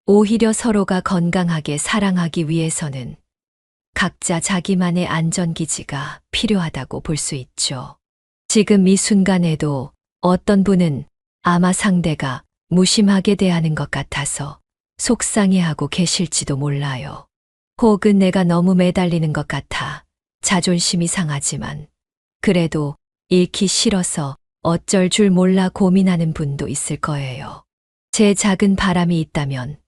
[SPEAKER 1] 오히려 서로가 건강하게 사랑하기 위해서는 각자 자기만의 안전기지가 필요하다고 볼 수 있죠. 지금 이 순간에도 어떤 분은 아마 상대가 무심하게 대하는 것 같아서 속상해하고 계실지도 몰라요. 혹은 내가 너무 매달리는 것 같아 자존심이 상하지만 그래도 잃기 싫어서 어쩔 줄 몰라 고민하는 분도 있을 거예요. 제 작은 바람이 있다면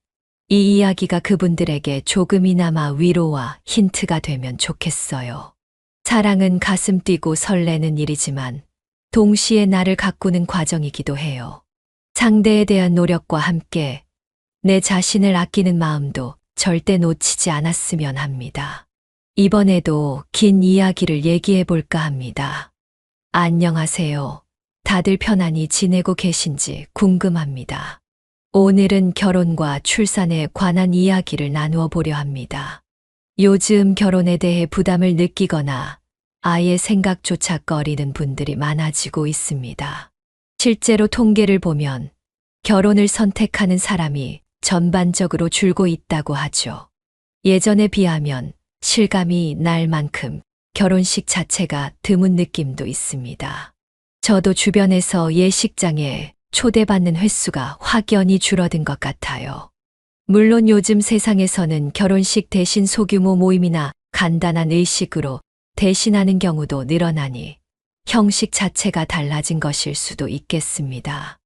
[SPEAKER 1] 이 이야기가 그분들에게 조금이나마 위로와 힌트가 되면 좋겠어요. 사랑은 가슴 뛰고 설레는 일이지만 동시에 나를 가꾸는 과정이기도 해요. 상대에 대한 노력과 함께 내 자신을 아끼는 마음도 절대 놓치지 않았으면 합니다. 이번에도 긴 이야기를 얘기해 볼까 합니다. 안녕하세요. 다들 편안히 지내고 계신지 궁금합니다. 오늘은 결혼과 출산에 관한 이야기를 나누어 보려 합니다. 요즘 결혼에 대해 부담을 느끼거나 아예 생각조차 꺼리는 분들이 많아지고 있습니다. 실제로 통계를 보면 결혼을 선택하는 사람이 전반적으로 줄고 있다고 하죠. 예전에 비하면 실감이 날 만큼 결혼식 자체가 드문 느낌도 있습니다. 저도 주변에서 예식장에 초대받는 횟수가 확연히 줄어든 것 같아요. 물론 요즘 세상에서는 결혼식 대신 소규모 모임이나 간단한 의식으로 대신하는 경우도 늘어나니 형식 자체가 달라진 것일 수도 있겠습니다.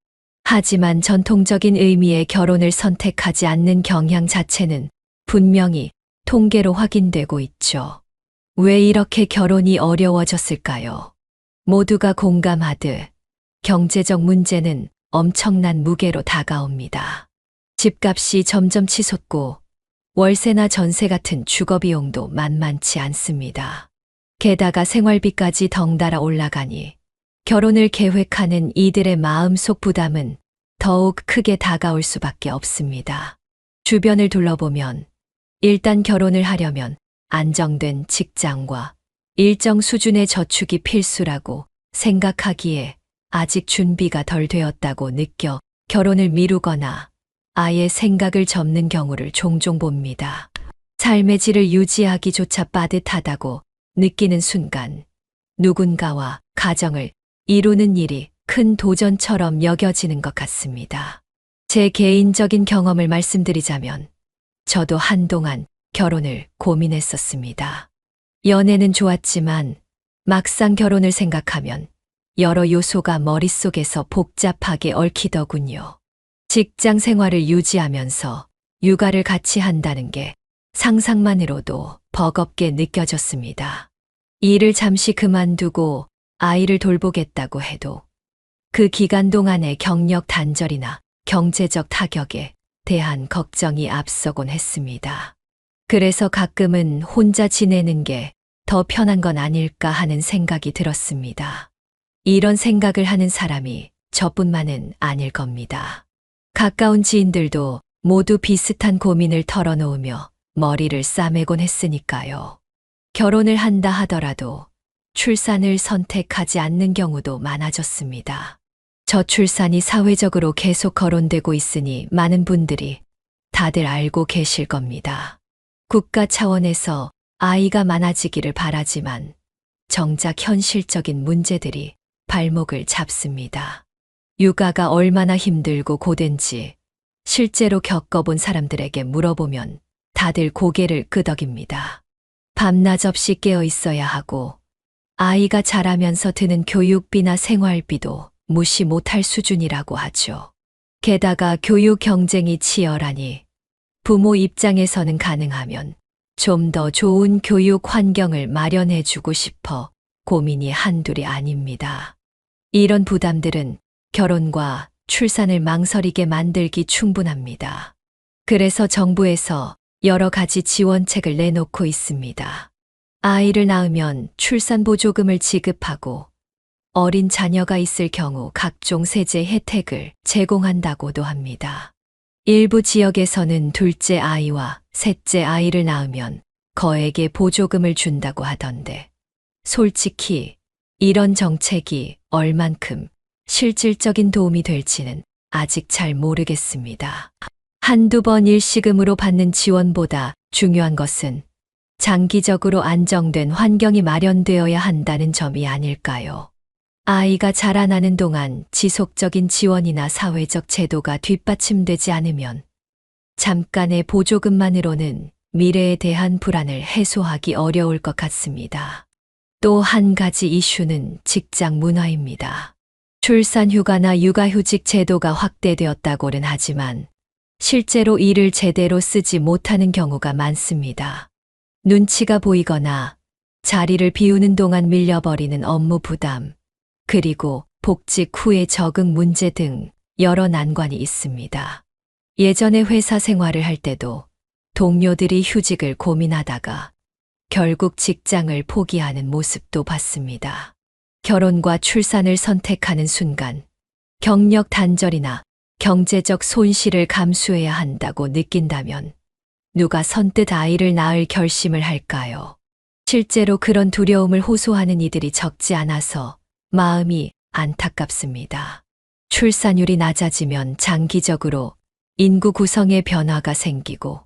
[SPEAKER 1] 하지만 전통적인 의미의 결혼을 선택하지 않는 경향 자체는 분명히 통계로 확인되고 있죠. 왜 이렇게 결혼이 어려워졌을까요? 모두가 공감하듯 경제적 문제는 엄청난 무게로 다가옵니다. 집값이 점점 치솟고 월세나 전세 같은 주거비용도 만만치 않습니다. 게다가 생활비까지 덩달아 올라가니 결혼을 계획하는 이들의 마음속 부담은 더욱 크게 다가올 수밖에 없습니다. 주변을 둘러보면 일단 결혼을 하려면 안정된 직장과 일정 수준의 저축이 필수라고 생각하기에 아직 준비가 덜 되었다고 느껴 결혼을 미루거나 아예 생각을 접는 경우를 종종 봅니다. 삶의 질을 유지하기조차 빠듯하다고 느끼는 순간 누군가와 가정을 이루는 일이 큰 도전처럼 여겨지는 것 같습니다. 제 개인적인 경험을 말씀드리자면 저도 한동안 결혼을 고민했었습니다. 연애는 좋았지만 막상 결혼을 생각하면 여러 요소가 머릿속에서 복잡하게 얽히더군요. 직장 생활을 유지하면서 육아를 같이 한다는 게 상상만으로도 버겁게 느껴졌습니다. 일을 잠시 그만두고 아이를 돌보겠다고 해도 그 기간 동안의 경력 단절이나 경제적 타격에 대한 걱정이 앞서곤 했습니다. 그래서 가끔은 혼자 지내는 게 더 편한 건 아닐까 하는 생각이 들었습니다. 이런 생각을 하는 사람이 저뿐만은 아닐 겁니다. 가까운 지인들도 모두 비슷한 고민을 털어놓으며 머리를 싸매곤 했으니까요. 결혼을 한다 하더라도 출산을 선택하지 않는 경우도 많아졌습니다. 저출산이 사회적으로 계속 거론되고 있으니 많은 분들이 다들 알고 계실 겁니다. 국가 차원에서 아이가 많아지기를 바라지만 정작 현실적인 문제들이 발목을 잡습니다. 육아가 얼마나 힘들고 고된지 실제로 겪어본 사람들에게 물어보면 다들 고개를 끄덕입니다. 밤낮 없이 깨어 있어야 하고 아이가 자라면서 드는 교육비나 생활비도 무시 못할 수준이라고 하죠. 게다가 교육 경쟁이 치열하니 부모 입장에서는 가능하면 좀 더 좋은 교육 환경을 마련해 주고 싶어 고민이 한둘이 아닙니다. 이런 부담들은 결혼과 출산을 망설이게 만들기 충분합니다. 그래서 정부에서 여러 가지 지원책을 내놓고 있습니다. 아이를 낳으면 출산보조금을 지급하고 어린 자녀가 있을 경우 각종 세제 혜택을 제공한다고도 합니다. 일부 지역에서는 둘째 아이와 셋째 아이를 낳으면 거액의 보조금을 준다고 하던데 솔직히 이런 정책이 얼만큼 실질적인 도움이 될지는 아직 잘 모르겠습니다. 한두 번 일시금으로 받는 지원보다 중요한 것은 장기적으로 안정된 환경이 마련되어야 한다는 점이 아닐까요? 아이가 자라나는 동안 지속적인 지원이나 사회적 제도가 뒷받침되지 않으면 잠깐의 보조금만으로는 미래에 대한 불안을 해소하기 어려울 것 같습니다. 또 한 가지 이슈는 직장 문화입니다. 출산휴가나 육아휴직 제도가 확대되었다고는 하지만 실제로 이를 제대로 쓰지 못하는 경우가 많습니다. 눈치가 보이거나 자리를 비우는 동안 밀려버리는 업무 부담, 그리고 복직 후의 적응 문제 등 여러 난관이 있습니다. 예전에 회사 생활을 할 때도 동료들이 휴직을 고민하다가 결국 직장을 포기하는 모습도 봤습니다. 결혼과 출산을 선택하는 순간 경력 단절이나 경제적 손실을 감수해야 한다고 느낀다면 누가 선뜻 아이를 낳을 결심을 할까요? 실제로 그런 두려움을 호소하는 이들이 적지 않아서 마음이 안타깝습니다. 출산율이 낮아지면 장기적으로 인구 구성에 변화가 생기고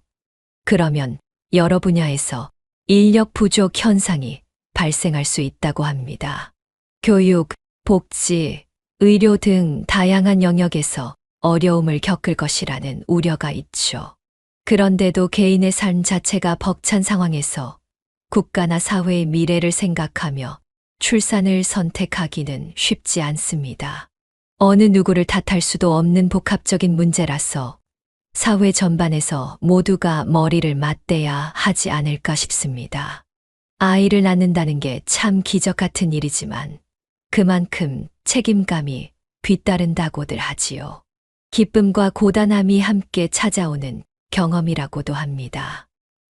[SPEAKER 1] 그러면 여러 분야에서 인력 부족 현상이 발생할 수 있다고 합니다. 교육, 복지, 의료 등 다양한 영역에서 어려움을 겪을 것이라는 우려가 있죠. 그런데도 개인의 삶 자체가 벅찬 상황에서 국가나 사회의 미래를 생각하며 출산을 선택하기는 쉽지 않습니다. 어느 누구를 탓할 수도 없는 복합적인 문제라서 사회 전반에서 모두가 머리를 맞대야 하지 않을까 싶습니다. 아이를 낳는다는 게 참 기적 같은 일이지만 그만큼 책임감이 뒤따른다고들 하지요. 기쁨과 고단함이 함께 찾아오는 경험이라고도 합니다.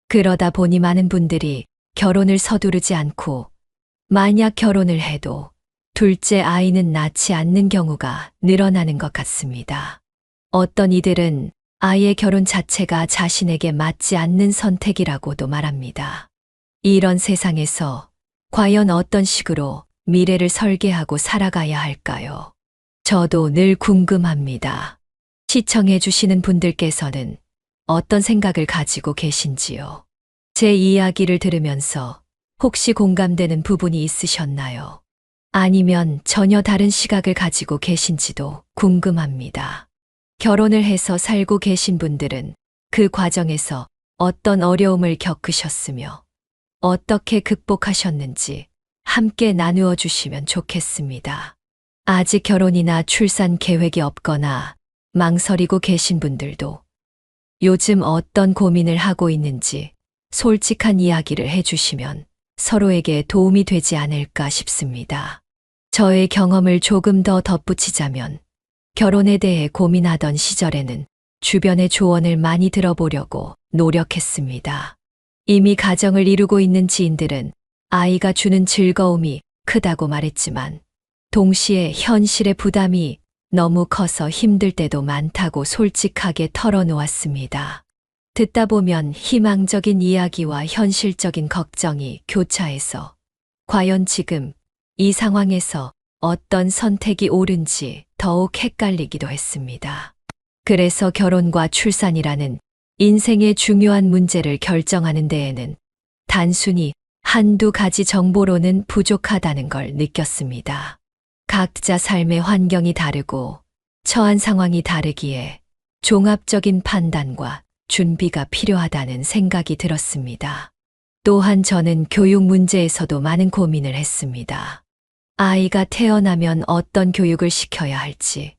[SPEAKER 1] 그러다 보니 많은 분들이 결혼을 서두르지 않고 만약 결혼을 해도 둘째 아이는 낳지 않는 경우가 늘어나는 것 같습니다. 어떤 이들은 아이의 결혼 자체가 자신에게 맞지 않는 선택이라고도 말합니다. 이런 세상에서 과연 어떤 식으로 미래를 설계하고 살아가야 할까요? 저도 늘 궁금합니다. 시청해 주시는 분들께서는 어떤 생각을 가지고 계신지요? 제 이야기를 들으면서 혹시 공감되는 부분이 있으셨나요? 아니면 전혀 다른 시각을 가지고 계신지도 궁금합니다. 결혼을 해서 살고 계신 분들은 그 과정에서 어떤 어려움을 겪으셨으며 어떻게 극복하셨는지 함께 나누어 주시면 좋겠습니다. 아직 결혼이나 출산 계획이 없거나 망설이고 계신 분들도 요즘 어떤 고민을 하고 있는지 솔직한 이야기를 해주시면 서로에게 도움이 되지 않을까 싶습니다. 저의 경험을 조금 더 덧붙이자면 결혼에 대해 고민하던 시절에는 주변의 조언을 많이 들어보려고 노력했습니다. 이미 가정을 이루고 있는 지인들은 아이가 주는 즐거움이 크다고 말했지만 동시에 현실의 부담이 너무 커서 힘들 때도 많다고 솔직하게 털어놓았습니다. 듣다 보면 희망적인 이야기와 현실적인 걱정이 교차해서 과연 지금 이 상황에서 어떤 선택이 옳은지 더욱 헷갈리기도 했습니다. 그래서 결혼과 출산이라는 인생의 중요한 문제를 결정하는 데에는 단순히 한두 가지 정보로는 부족하다는 걸 느꼈습니다. 각자 삶의 환경이 다르고 처한 상황이 다르기에 종합적인 판단과 준비가 필요하다는 생각이 들었습니다. 또한 저는 교육 문제에서도 많은 고민을 했습니다. 아이가 태어나면 어떤 교육을 시켜야 할지,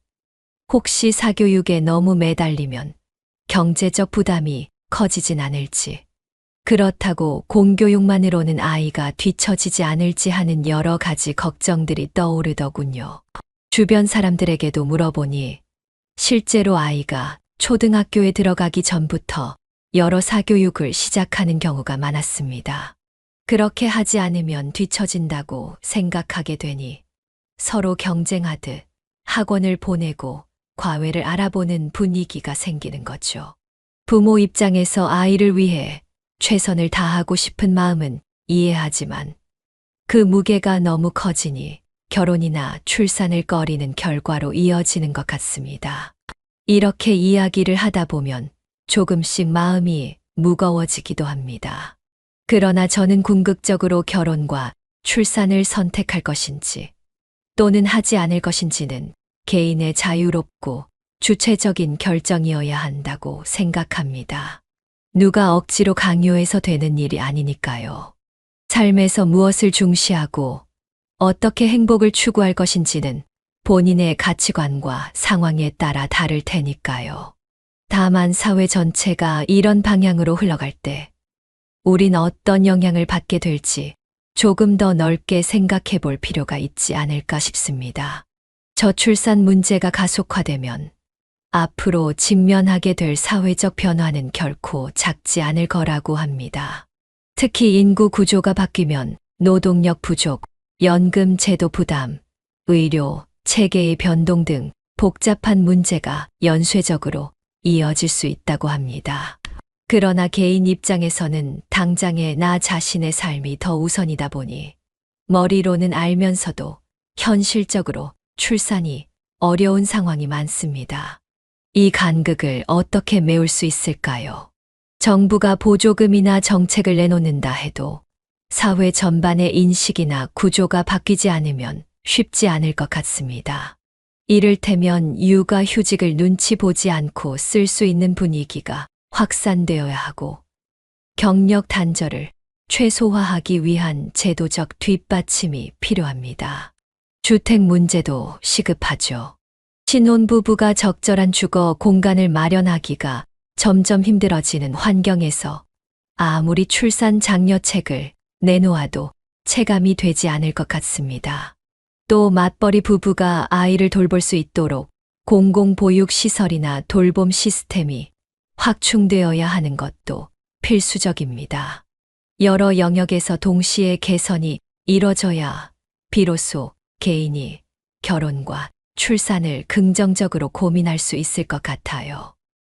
[SPEAKER 1] 혹시 사교육에 너무 매달리면 경제적 부담이 커지진 않을지, 그렇다고 공교육만으로는 아이가 뒤처지지 않을지 하는 여러 가지 걱정들이 떠오르더군요. 주변 사람들에게도 물어보니 실제로 아이가 초등학교에 들어가기 전부터 여러 사교육을 시작하는 경우가 많았습니다. 그렇게 하지 않으면 뒤처진다고 생각하게 되니 서로 경쟁하듯 학원을 보내고 과외를 알아보는 분위기가 생기는 거죠. 부모 입장에서 아이를 위해 최선을 다하고 싶은 마음은 이해하지만 그 무게가 너무 커지니 결혼이나 출산을 꺼리는 결과로 이어지는 것 같습니다. 이렇게 이야기를 하다 보면 조금씩 마음이 무거워지기도 합니다. 그러나 저는 궁극적으로 결혼과 출산을 선택할 것인지 또는 하지 않을 것인지는 개인의 자유롭고 주체적인 결정이어야 한다고 생각합니다. 누가 억지로 강요해서 되는 일이 아니니까요. 삶에서 무엇을 중시하고 어떻게 행복을 추구할 것인지는 본인의 가치관과 상황에 따라 다를 테니까요. 다만 사회 전체가 이런 방향으로 흘러갈 때 우린 어떤 영향을 받게 될지 조금 더 넓게 생각해 볼 필요가 있지 않을까 싶습니다. 저출산 문제가 가속화되면 앞으로 직면하게 될 사회적 변화는 결코 작지 않을 거라고 합니다. 특히 인구 구조가 바뀌면 노동력 부족, 연금 제도 부담, 의료, 체계의 변동 등 복잡한 문제가 연쇄적으로 이어질 수 있다고 합니다. 그러나 개인 입장에서는 당장의 나 자신의 삶이 더 우선이다 보니 머리로는 알면서도 현실적으로 출산이 어려운 상황이 많습니다. 이 간극을 어떻게 메울 수 있을까요? 정부가 보조금이나 정책을 내놓는다 해도 사회 전반의 인식이나 구조가 바뀌지 않으면 쉽지 않을 것 같습니다. 이를테면 육아휴직을 눈치 보지 않고 쓸 수 있는 분위기가 확산되어야 하고 경력 단절을 최소화하기 위한 제도적 뒷받침이 필요합니다. 주택 문제도 시급하죠. 신혼부부가 적절한 주거 공간을 마련하기가 점점 힘들어지는 환경에서 아무리 출산 장려책을 내놓아도 체감이 되지 않을 것 같습니다. 또 맞벌이 부부가 아이를 돌볼 수 있도록 공공보육시설이나 돌봄 시스템이 확충되어야 하는 것도 필수적입니다. 여러 영역에서 동시에 개선이 이뤄져야 비로소 개인이 결혼과 출산을 긍정적으로 고민할 수 있을 것 같아요.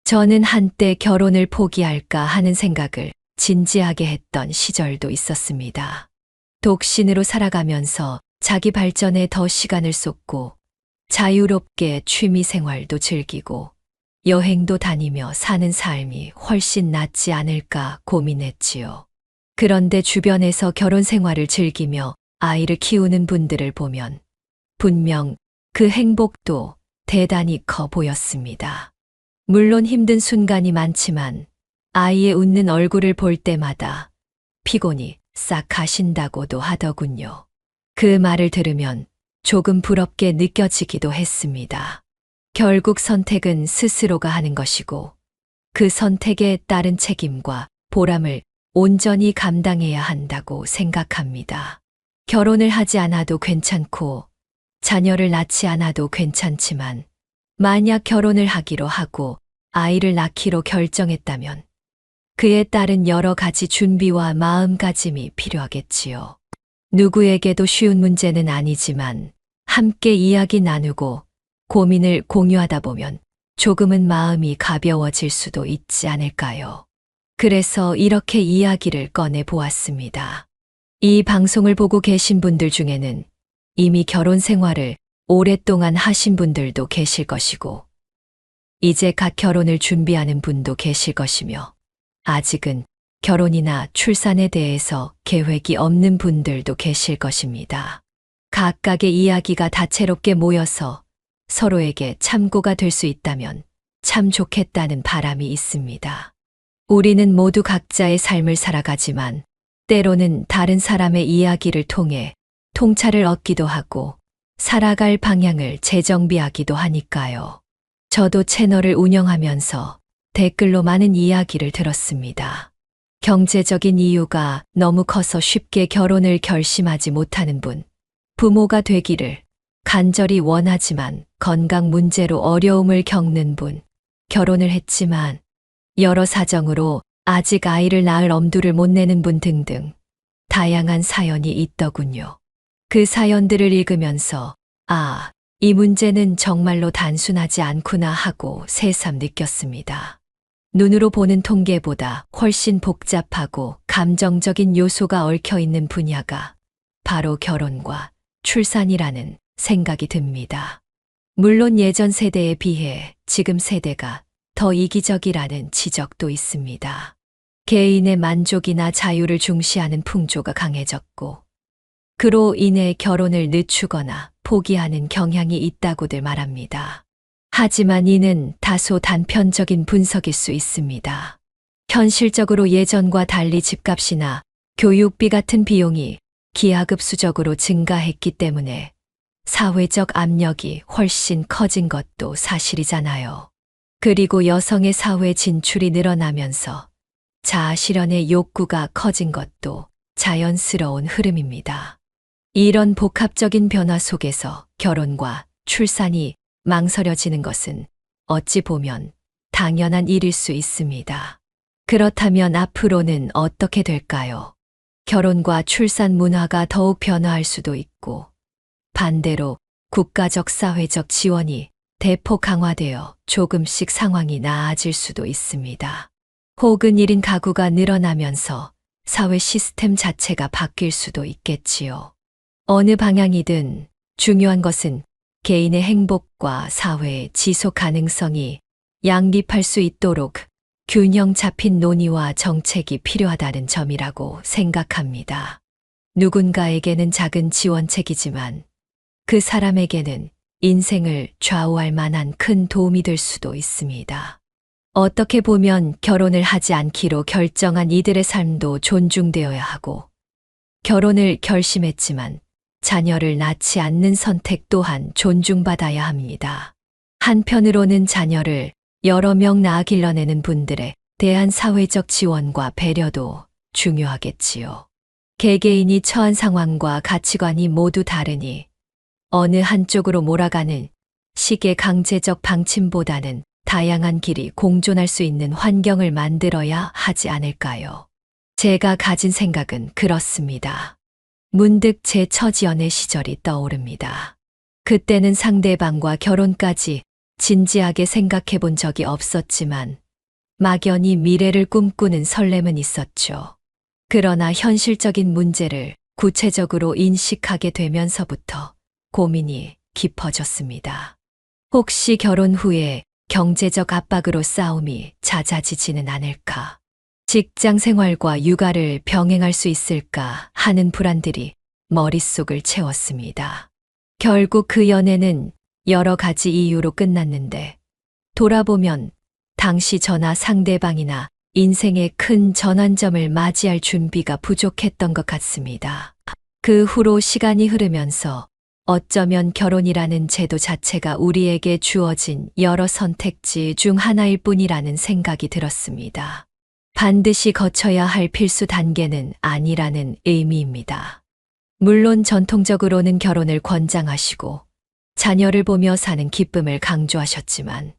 [SPEAKER 1] 저는 한때 결혼을 포기할까 하는 생각을 진지하게 했던 시절도 있었습니다. 독신으로 살아가면서 자기 발전에 더 시간을 쏟고 자유롭게 취미 생활도 즐기고 여행도 다니며 사는 삶이 훨씬 낫지 않을까 고민했지요. 그런데 주변에서 결혼 생활을 즐기며 아이를 키우는 분들을 보면 분명 그 행복도 대단히 커 보였습니다. 물론 힘든 순간이 많지만 아이의 웃는 얼굴을 볼 때마다 피곤이 싹 가신다고도 하더군요. 그 말을 들으면 조금 부럽게 느껴지기도 했습니다. 결국 선택은 스스로가 하는 것이고 그 선택에 따른 책임과 보람을 온전히 감당해야 한다고 생각합니다. 결혼을 하지 않아도 괜찮고 자녀를 낳지 않아도 괜찮지만 만약 결혼을 하기로 하고 아이를 낳기로 결정했다면 그에 따른 여러 가지 준비와 마음가짐이 필요하겠지요. 누구에게도 쉬운 문제는 아니지만 함께 이야기 나누고 고민을 공유하다 보면 조금은 마음이 가벼워질 수도 있지 않을까요? 그래서 이렇게 이야기를 꺼내 보았습니다. 이 방송을 보고 계신 분들 중에는 이미 결혼 생활을 오랫동안 하신 분들도 계실 것이고, 이제 갓 결혼을 준비하는 분도 계실 것이며, 아직은 결혼이나 출산에 대해서 계획이 없는 분들도 계실 것입니다. 각각의 이야기가 다채롭게 모여서 서로에게 참고가 될 수 있다면 참 좋겠다는 바람이 있습니다. 우리는 모두 각자의 삶을 살아가지만 때로는 다른 사람의 이야기를 통해 통찰을 얻기도 하고 살아갈 방향을 재정비하기도 하니까요. 저도 채널을 운영하면서 댓글로 많은 이야기를 들었습니다. 경제적인 이유가 너무 커서 쉽게 결혼을 결심하지 못하는 분, 부모가 되기를 간절히 원하지만 건강 문제로 어려움을 겪는 분, 결혼을 했지만 여러 사정으로 아직 아이를 낳을 엄두를 못 내는 분 등등 다양한 사연이 있더군요. 그 사연들을 읽으면서 이 문제는 정말로 단순하지 않구나 하고 새삼 느꼈습니다. 눈으로 보는 통계보다 훨씬 복잡하고 감정적인 요소가 얽혀 있는 분야가 바로 결혼과 출산이라는 생각이 듭니다. 물론 예전 세대에 비해 지금 세대가 더 이기적이라는 지적도 있습니다. 개인의 만족이나 자유를 중시하는 풍조가 강해졌고, 그로 인해 결혼을 늦추거나 포기하는 경향이 있다고들 말합니다. 하지만 이는 다소 단편적인 분석일 수 있습니다. 현실적으로 예전과 달리 집값이나 교육비 같은 비용이 기하급수적으로 증가했기 때문에 사회적 압력이 훨씬 커진 것도 사실이잖아요. 그리고 여성의 사회 진출이 늘어나면서 자아 실현의 욕구가 커진 것도 자연스러운 흐름입니다. 이런 복합적인 변화 속에서 결혼과 출산이 망설여지는 것은 어찌 보면 당연한 일일 수 있습니다. 그렇다면 앞으로는 어떻게 될까요? 결혼과 출산 문화가 더욱 변화할 수도 있고, 반대로 국가적 사회적 지원이 대폭 강화되어 조금씩 상황이 나아질 수도 있습니다. 혹은 1인 가구가 늘어나면서 사회 시스템 자체가 바뀔 수도 있겠지요. 어느 방향이든 중요한 것은 개인의 행복과 사회의 지속 가능성이 양립할 수 있도록 균형 잡힌 논의와 정책이 필요하다는 점이라고 생각합니다. 누군가에게는 작은 지원책이지만 그 사람에게는 인생을 좌우할 만한 큰 도움이 될 수도 있습니다. 어떻게 보면 결혼을 하지 않기로 결정한 이들의 삶도 존중되어야 하고, 결혼을 결심했지만 자녀를 낳지 않는 선택 또한 존중받아야 합니다. 한편으로는 자녀를 여러 명 낳아 길러내는 분들에 대한 사회적 지원과 배려도 중요하겠지요. 개개인이 처한 상황과 가치관이 모두 다르니 어느 한쪽으로 몰아가는 식의 강제적 방침보다는 다양한 길이 공존할 수 있는 환경을 만들어야 하지 않을까요? 제가 가진 생각은 그렇습니다. 문득 제 처지연애 시절이 떠오릅니다. 그때는 상대방과 결혼까지 진지하게 생각해 본 적이 없었지만 막연히 미래를 꿈꾸는 설렘은 있었죠. 그러나 현실적인 문제를 구체적으로 인식하게 되면서부터 고민이 깊어졌습니다. 혹시 결혼 후에 경제적 압박으로 싸움이 잦아지지는 않을까? 직장 생활과 육아를 병행할 수 있을까 하는 불안들이 머릿속을 채웠습니다. 결국 그 연애는 여러 가지 이유로 끝났는데, 돌아보면 당시 저나 상대방이나 인생의 큰 전환점을 맞이할 준비가 부족했던 것 같습니다. 그 후로 시간이 흐르면서 어쩌면 결혼이라는 제도 자체가 우리에게 주어진 여러 선택지 중 하나일 뿐이라는 생각이 들었습니다. 반드시 거쳐야 할 필수 단계는 아니라는 의미입니다. 물론 전통적으로는 결혼을 권장하시고 자녀를 보며 사는 기쁨을 강조하셨지만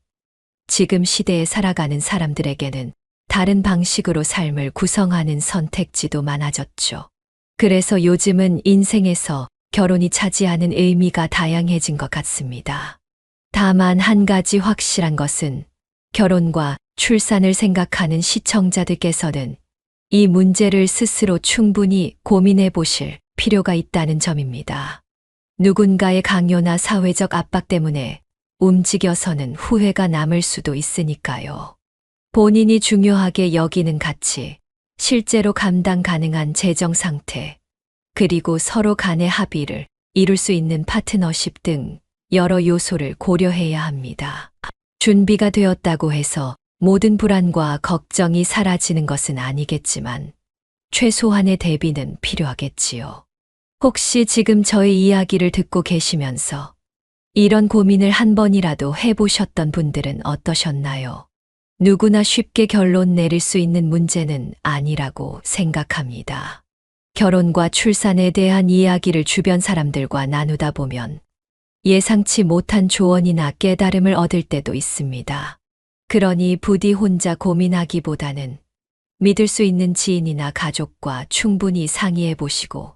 [SPEAKER 1] 지금 시대에 살아가는 사람들에게는 다른 방식으로 삶을 구성하는 선택지도 많아졌죠. 그래서 요즘은 인생에서 결혼이 차지하는 의미가 다양해진 것 같습니다. 다만 한 가지 확실한 것은 결혼과 출산을 생각하는 시청자들께서는 이 문제를 스스로 충분히 고민해 보실 필요가 있다는 점입니다. 누군가의 강요나 사회적 압박 때문에 움직여서는 후회가 남을 수도 있으니까요. 본인이 중요하게 여기는 가치, 실제로 감당 가능한 재정 상태, 그리고 서로 간의 합의를 이룰 수 있는 파트너십 등 여러 요소를 고려해야 합니다. 준비가 되었다고 해서 모든 불안과 걱정이 사라지는 것은 아니겠지만 최소한의 대비는 필요하겠지요. 혹시 지금 저의 이야기를 듣고 계시면서 이런 고민을 한 번이라도 해보셨던 분들은 어떠셨나요? 누구나 쉽게 결론 내릴 수 있는 문제는 아니라고 생각합니다. 결혼과 출산에 대한 이야기를 주변 사람들과 나누다 보면 예상치 못한 조언이나 깨달음을 얻을 때도 있습니다. 그러니 부디 혼자 고민하기보다는 믿을 수 있는 지인이나 가족과 충분히 상의해 보시고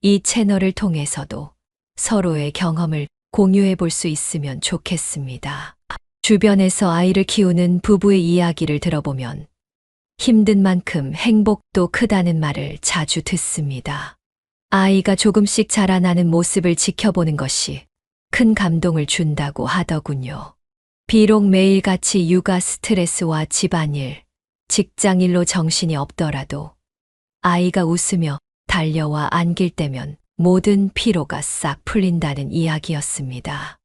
[SPEAKER 1] 이 채널을 통해서도 서로의 경험을 공유해 볼 수 있으면 좋겠습니다. 주변에서 아이를 키우는 부부의 이야기를 들어보면 힘든 만큼 행복도 크다는 말을 자주 듣습니다. 아이가 조금씩 자라나는 모습을 지켜보는 것이 큰 감동을 준다고 하더군요. 비록 매일같이 육아 스트레스와 집안일, 직장일로 정신이 없더라도 아이가 웃으며 달려와 안길 때면 모든 피로가 싹 풀린다는 이야기였습니다.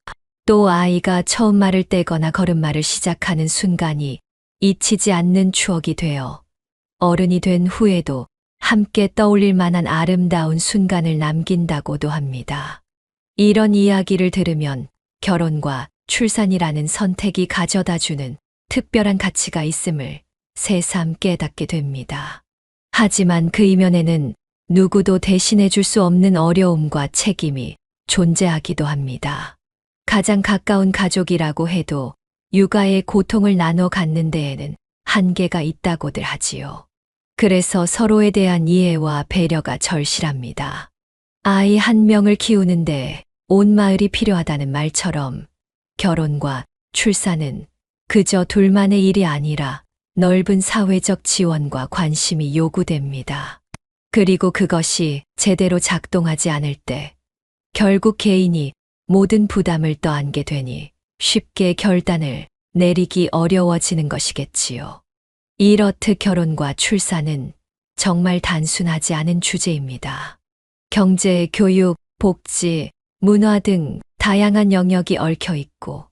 [SPEAKER 1] 또 아이가 처음 말을 떼거나 걸음마를 시작하는 순간이 잊히지 않는 추억이 되어 어른이 된 후에도 함께 떠올릴 만한 아름다운 순간을 남긴다고도 합니다. 이런 이야기를 들으면 결혼과 출산이라는 선택이 가져다주는 특별한 가치가 있음을 새삼 깨닫게 됩니다. 하지만 그 이면에는 누구도 대신해 줄 수 없는 어려움과 책임이 존재하기도 합니다. 가장 가까운 가족이라고 해도 육아의 고통을 나눠 갖는 데에는 한계가 있다고들 하지요. 그래서 서로에 대한 이해와 배려가 절실합니다. 아이 한 명을 키우는데 온 마을이 필요하다는 말처럼 결혼과 출산은 그저 둘만의 일이 아니라 넓은 사회적 지원과 관심이 요구됩니다. 그리고 그것이 제대로 작동하지 않을 때 결국 개인이 모든 부담을 떠안게 되니 쉽게 결단을 내리기 어려워지는 것이겠지요. 이렇듯 결혼과 출산은 정말 단순하지 않은 주제입니다. 경제, 교육, 복지, 문화 등 다양한 영역이 얽혀 있고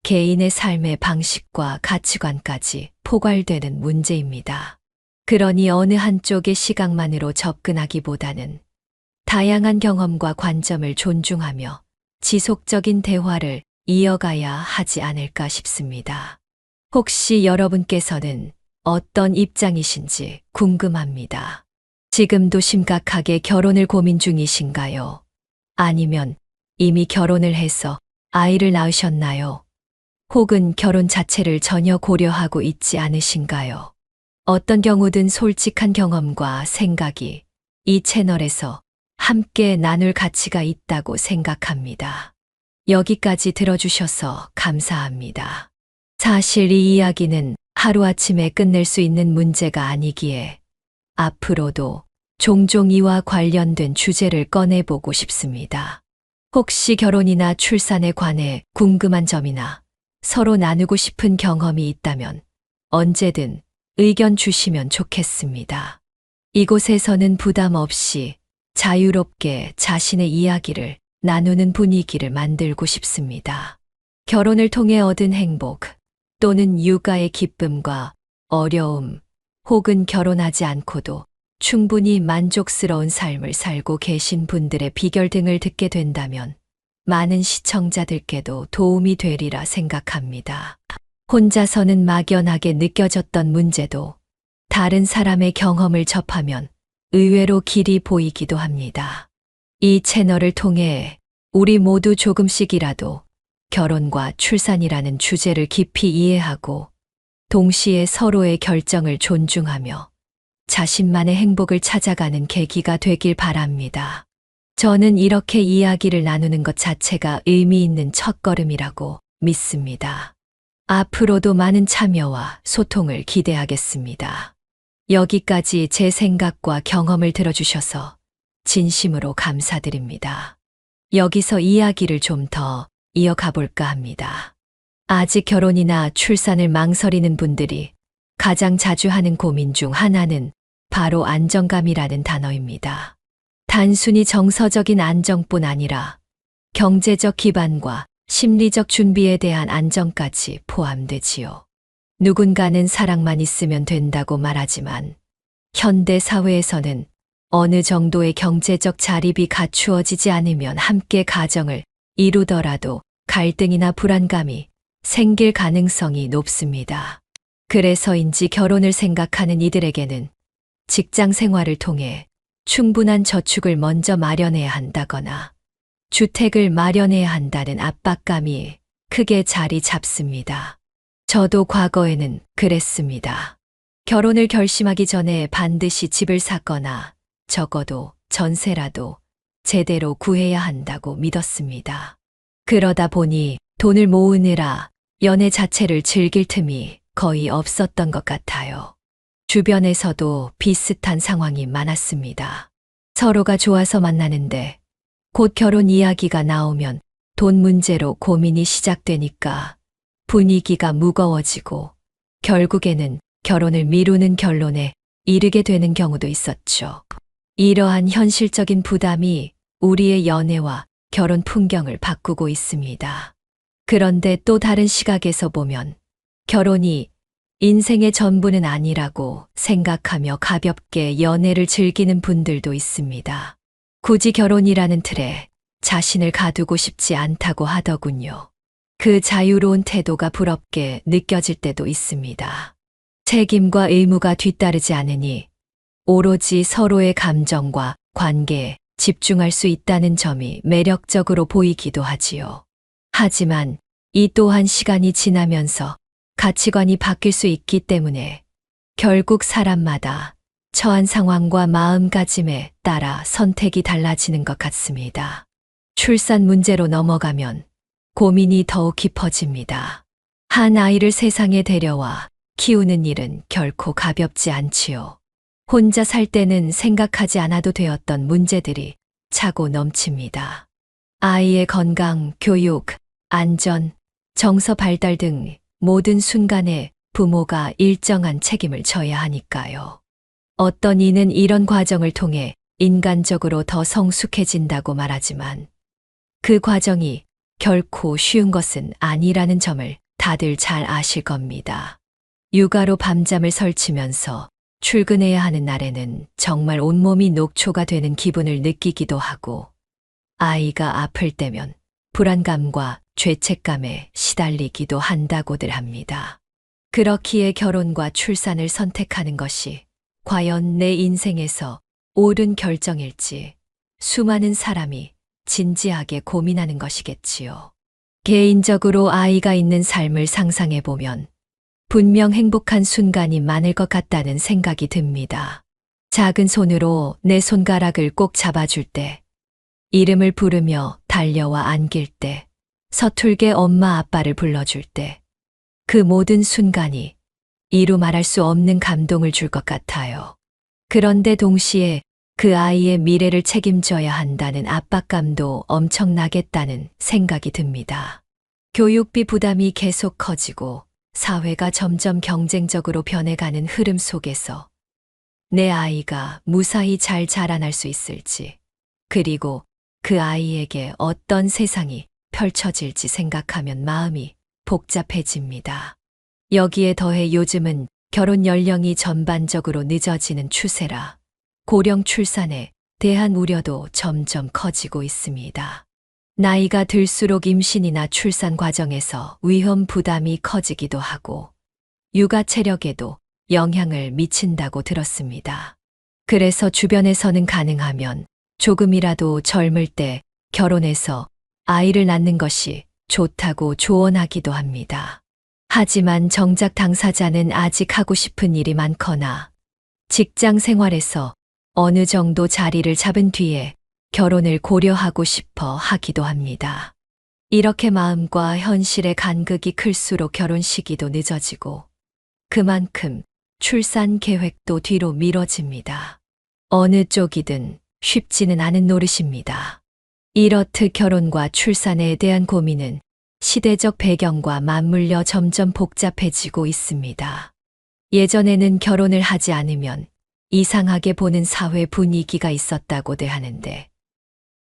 [SPEAKER 1] 개인의 삶의 방식과 가치관까지 포괄되는 문제입니다. 그러니 어느 한쪽의 시각만으로 접근하기보다는 다양한 경험과 관점을 존중하며 지속적인 대화를 이어가야 하지 않을까 싶습니다. 혹시 여러분께서는 어떤 입장이신지 궁금합니다. 지금도 심각하게 결혼을 고민 중이신가요? 아니면 이미 결혼을 해서 아이를 낳으셨나요? 혹은 결혼 자체를 전혀 고려하고 있지 않으신가요? 어떤 경우든 솔직한 경험과 생각이 이 채널에서 함께 나눌 가치가 있다고 생각합니다. 여기까지 들어주셔서 감사합니다. 사실 이 이야기는 하루아침에 끝낼 수 있는 문제가 아니기에 앞으로도 종종 이와 관련된 주제를 꺼내보고 싶습니다. 혹시 결혼이나 출산에 관해 궁금한 점이나 서로 나누고 싶은 경험이 있다면 언제든 의견 주시면 좋겠습니다. 이곳에서는 부담 없이 자유롭게 자신의 이야기를 나누는 분위기를 만들고 싶습니다. 결혼을 통해 얻은 행복 또는 육아의 기쁨과 어려움 혹은 결혼하지 않고도 충분히 만족스러운 삶을 살고 계신 분들의 비결 등을 듣게 된다면 많은 시청자들께도 도움이 되리라 생각합니다. 혼자서는 막연하게 느껴졌던 문제도 다른 사람의 경험을 접하면 의외로 길이 보이기도 합니다. 이 채널을 통해 우리 모두 조금씩이라도 결혼과 출산이라는 주제를 깊이 이해하고 동시에 서로의 결정을 존중하며 자신만의 행복을 찾아가는 계기가 되길 바랍니다. 저는 이렇게 이야기를 나누는 것 자체가 의미 있는 첫걸음이라고 믿습니다. 앞으로도 많은 참여와 소통을 기대하겠습니다. 여기까지 제 생각과 경험을 들어주셔서 진심으로 감사드립니다. 여기서 이야기를 좀 더 이어가 볼까 합니다. 아직 결혼이나 출산을 망설이는 분들이 가장 자주 하는 고민 중 하나는 바로 안정감이라는 단어입니다. 단순히 정서적인 안정뿐 아니라 경제적 기반과 심리적 준비에 대한 안정까지 포함되지요. 누군가는 사랑만 있으면 된다고 말하지만 현대 사회에서는 어느 정도의 경제적 자립이 갖추어지지 않으면 함께 가정을 이루더라도 갈등이나 불안감이 생길 가능성이 높습니다. 그래서인지 결혼을 생각하는 이들에게는 직장 생활을 통해 충분한 저축을 먼저 마련해야 한다거나 주택을 마련해야 한다는 압박감이 크게 자리 잡습니다. 저도 과거에는 그랬습니다. 결혼을 결심하기 전에 반드시 집을 샀거나 적어도 전세라도 제대로 구해야 한다고 믿었습니다. 그러다 보니 돈을 모으느라 연애 자체를 즐길 틈이 거의 없었던 것 같아요. 주변에서도 비슷한 상황이 많았습니다. 서로가 좋아서 만나는데 곧 결혼 이야기가 나오면 돈 문제로 고민이 시작되니까 분위기가 무거워지고 결국에는 결혼을 미루는 결론에 이르게 되는 경우도 있었죠. 이러한 현실적인 부담이 우리의 연애와 결혼 풍경을 바꾸고 있습니다. 그런데 또 다른 시각에서 보면 결혼이 인생의 전부는 아니라고 생각하며 가볍게 연애를 즐기는 분들도 있습니다. 굳이 결혼이라는 틀에 자신을 가두고 싶지 않다고 하더군요. 그 자유로운 태도가 부럽게 느껴질 때도 있습니다. 책임과 의무가 뒤따르지 않으니 오로지 서로의 감정과 관계에 집중할 수 있다는 점이 매력적으로 보이기도 하지요. 하지만 이 또한 시간이 지나면서 가치관이 바뀔 수 있기 때문에 결국 사람마다 처한 상황과 마음가짐에 따라 선택이 달라지는 것 같습니다. 출산 문제로 넘어가면 고민이 더욱 깊어집니다. 한 아이를 세상에 데려와 키우는 일은 결코 가볍지 않지요. 혼자 살 때는 생각하지 않아도 되었던 문제들이 차고 넘칩니다. 아이의 건강, 교육, 안전, 정서 발달 등 모든 순간에 부모가 일정한 책임을 져야 하니까요. 어떤 이는 이런 과정을 통해 인간적으로 더 성숙해진다고 말하지만 그 과정이 결코 쉬운 것은 아니라는 점을 다들 잘 아실 겁니다. 육아로 밤잠을 설치면서 출근해야 하는 날에는 정말 온몸이 녹초가 되는 기분을 느끼기도 하고 아이가 아플 때면 불안감과 죄책감에 시달리기도 한다고들 합니다. 그렇기에 결혼과 출산을 선택하는 것이 과연 내 인생에서 옳은 결정일지 수많은 사람이 진지하게 고민하는 것이겠지요. 개인적으로 아이가 있는 삶을 상상해 보면 분명 행복한 순간이 많을 것 같다는 생각이 듭니다. 작은 손으로 내 손가락을 꼭 잡아줄 때, 이름을 부르며 달려와 안길 때, 서툴게 엄마 아빠를 불러줄 때, 그 모든 순간이 이루 말할 수 없는 감동을 줄 것 같아요. 그런데 동시에 그 아이의 미래를 책임져야 한다는 압박감도 엄청나겠다는 생각이 듭니다. 교육비 부담이 계속 커지고 사회가 점점 경쟁적으로 변해가는 흐름 속에서 내 아이가 무사히 잘 자라날 수 있을지, 그리고 그 아이에게 어떤 세상이 펼쳐질지 생각하면 마음이 복잡해집니다. 여기에 더해 요즘은 결혼 연령이 전반적으로 늦어지는 추세라 고령 출산에 대한 우려도 점점 커지고 있습니다. 나이가 들수록 임신이나 출산 과정에서 위험 부담이 커지기도 하고 육아 체력에도 영향을 미친다고 들었습니다. 그래서 주변에서는 가능하면 조금이라도 젊을 때 결혼해서 아이를 낳는 것이 좋다고 조언하기도 합니다. 하지만 정작 당사자는 아직 하고 싶은 일이 많거나 직장 생활에서 어느 정도 자리를 잡은 뒤에 결혼을 고려하고 싶어 하기도 합니다. 이렇게 마음과 현실의 간극이 클수록 결혼 시기도 늦어지고 그만큼 출산 계획도 뒤로 미뤄집니다. 어느 쪽이든 쉽지는 않은 노릇입니다. 이렇듯 결혼과 출산에 대한 고민은 시대적 배경과 맞물려 점점 복잡해지고 있습니다. 예전에는 결혼을 하지 않으면 이상하게 보는 사회 분위기가 있었다고들 하는데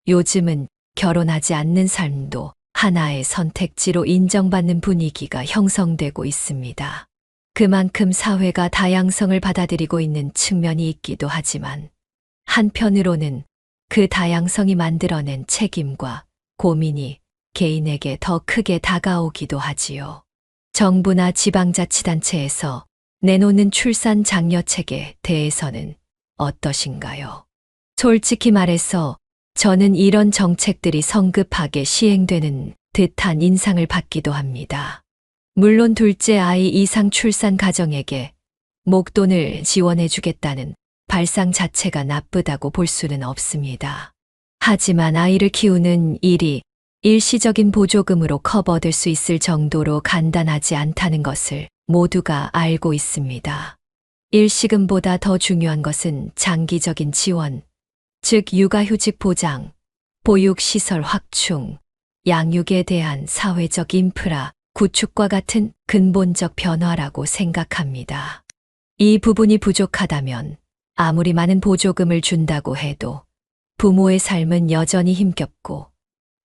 [SPEAKER 1] 요즘은 결혼하지 않는 삶도 하나의 선택지로 인정받는 분위기가 형성되고 있습니다. 그만큼 사회가 다양성을 받아들이고 있는 측면이 있기도 하지만 한편으로는 그 다양성이 만들어낸 책임과 고민이 개인에게 더 크게 다가오기도 하지요. 정부나 지방자치단체에서 내놓는 출산 장려책에 대해서는 어떠신가요? 솔직히 말해서 저는 이런 정책들이 성급하게 시행되는 듯한 인상을 받기도 합니다. 물론 둘째 아이 이상 출산 가정에게 목돈을 지원해주겠다는 발상 자체가 나쁘다고 볼 수는 없습니다. 하지만 아이를 키우는 일이 일시적인 보조금으로 커버될 수 있을 정도로 간단하지 않다는 것을 모두가 알고 있습니다. 일시금보다 더 중요한 것은 장기적인 지원, 즉 육아휴직 보장, 보육시설 확충, 양육에 대한 사회적 인프라 구축과 같은 근본적 변화라고 생각합니다. 이 부분이 부족하다면 아무리 많은 보조금을 준다고 해도 부모의 삶은 여전히 힘겹고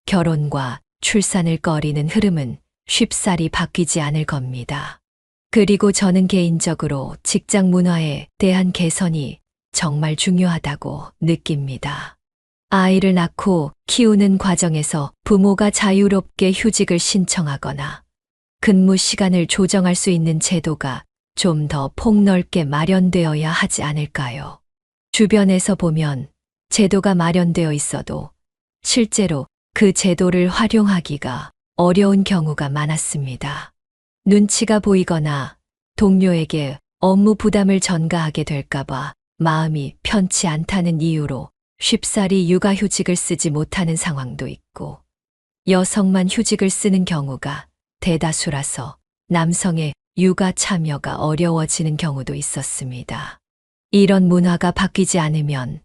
[SPEAKER 1] 결혼과 출산을 꺼리는 흐름은 쉽사리 바뀌지 않을 겁니다. 그리고 저는 개인적으로 직장 문화에 대한 개선이 정말 중요하다고 느낍니다. 아이를 낳고 키우는 과정에서 부모가 자유롭게 휴직을 신청하거나 근무 시간을 조정할 수 있는 제도가 좀 더 폭넓게 마련되어야 하지 않을까요? 주변에서 보면 제도가 마련되어 있어도 실제로 그 제도를 활용하기가 어려운 경우가 많았습니다. 눈치가 보이거나 동료에게 업무 부담을 전가하게 될까봐 마음이 편치 않다는 이유로 쉽사리 육아휴직을 쓰지 못하는 상황도 있고 여성만 휴직을 쓰는 경우가 대다수라서 남성의 육아 참여가 어려워지는 경우도 있었습니다. 이런 문화가 바뀌지 않으면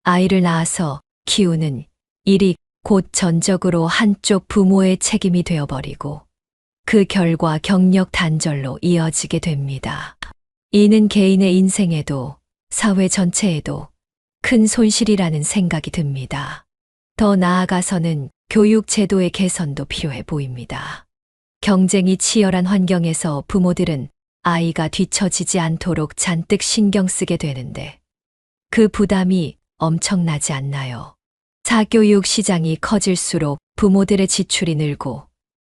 [SPEAKER 1] 아이를 낳아서 키우는 일이 곧 전적으로 한쪽 부모의 책임이 되어버리고 그 결과 경력 단절로 이어지게 됩니다. 이는 개인의 인생에도 사회 전체에도 큰 손실이라는 생각이 듭니다. 더 나아가서는 교육 제도의 개선도 필요해 보입니다. 경쟁이 치열한 환경에서 부모들은 아이가 뒤처지지 않도록 잔뜩 신경 쓰게 되는데 그 부담이 엄청나지 않나요? 사교육 시장이 커질수록 부모들의 지출이 늘고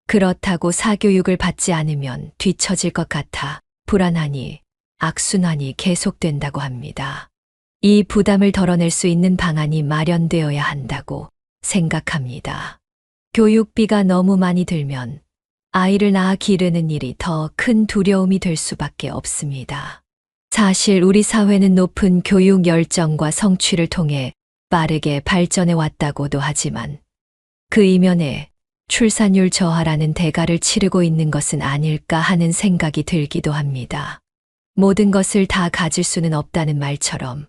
[SPEAKER 1] 그렇다고 사교육을 받지 않으면 뒤처질 것 같아 불안하니 악순환이 계속된다고 합니다. 이 부담을 덜어낼 수 있는 방안이 마련되어야 한다고 생각합니다. 교육비가 너무 많이 들면 아이를 낳아 기르는 일이 더 큰 두려움이 될 수밖에 없습니다. 사실 우리 사회는 높은 교육 열정과 성취를 통해 빠르게 발전해 왔다고도 하지만 그 이면에 출산율 저하라는 대가를 치르고 있는 것은 아닐까 하는 생각이 들기도 합니다. 모든 것을 다 가질 수는 없다는 말처럼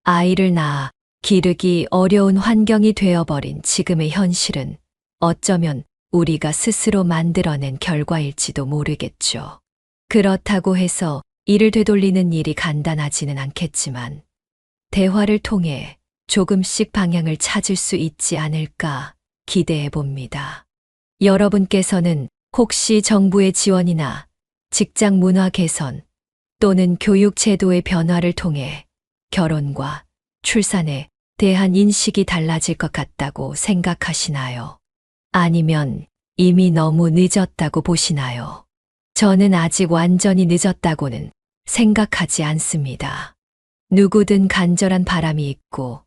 [SPEAKER 1] 아이를 낳아 기르기 어려운 환경이 되어버린 지금의 현실은 어쩌면 우리가 스스로 만들어낸 결과일지도 모르겠죠. 그렇다고 해서 이를 되돌리는 일이 간단하지는 않겠지만 대화를 통해 조금씩 방향을 찾을 수 있지 않을까 기대해 봅니다. 여러분께서는 혹시 정부의 지원이나 직장 문화 개선 또는 교육 제도의 변화를 통해 결혼과 출산에 대한 인식이 달라질 것 같다고 생각하시나요? 아니면 이미 너무 늦었다고 보시나요? 저는 아직 완전히 늦었다고는 생각하지 않습니다. 누구든 간절한 바람이 있고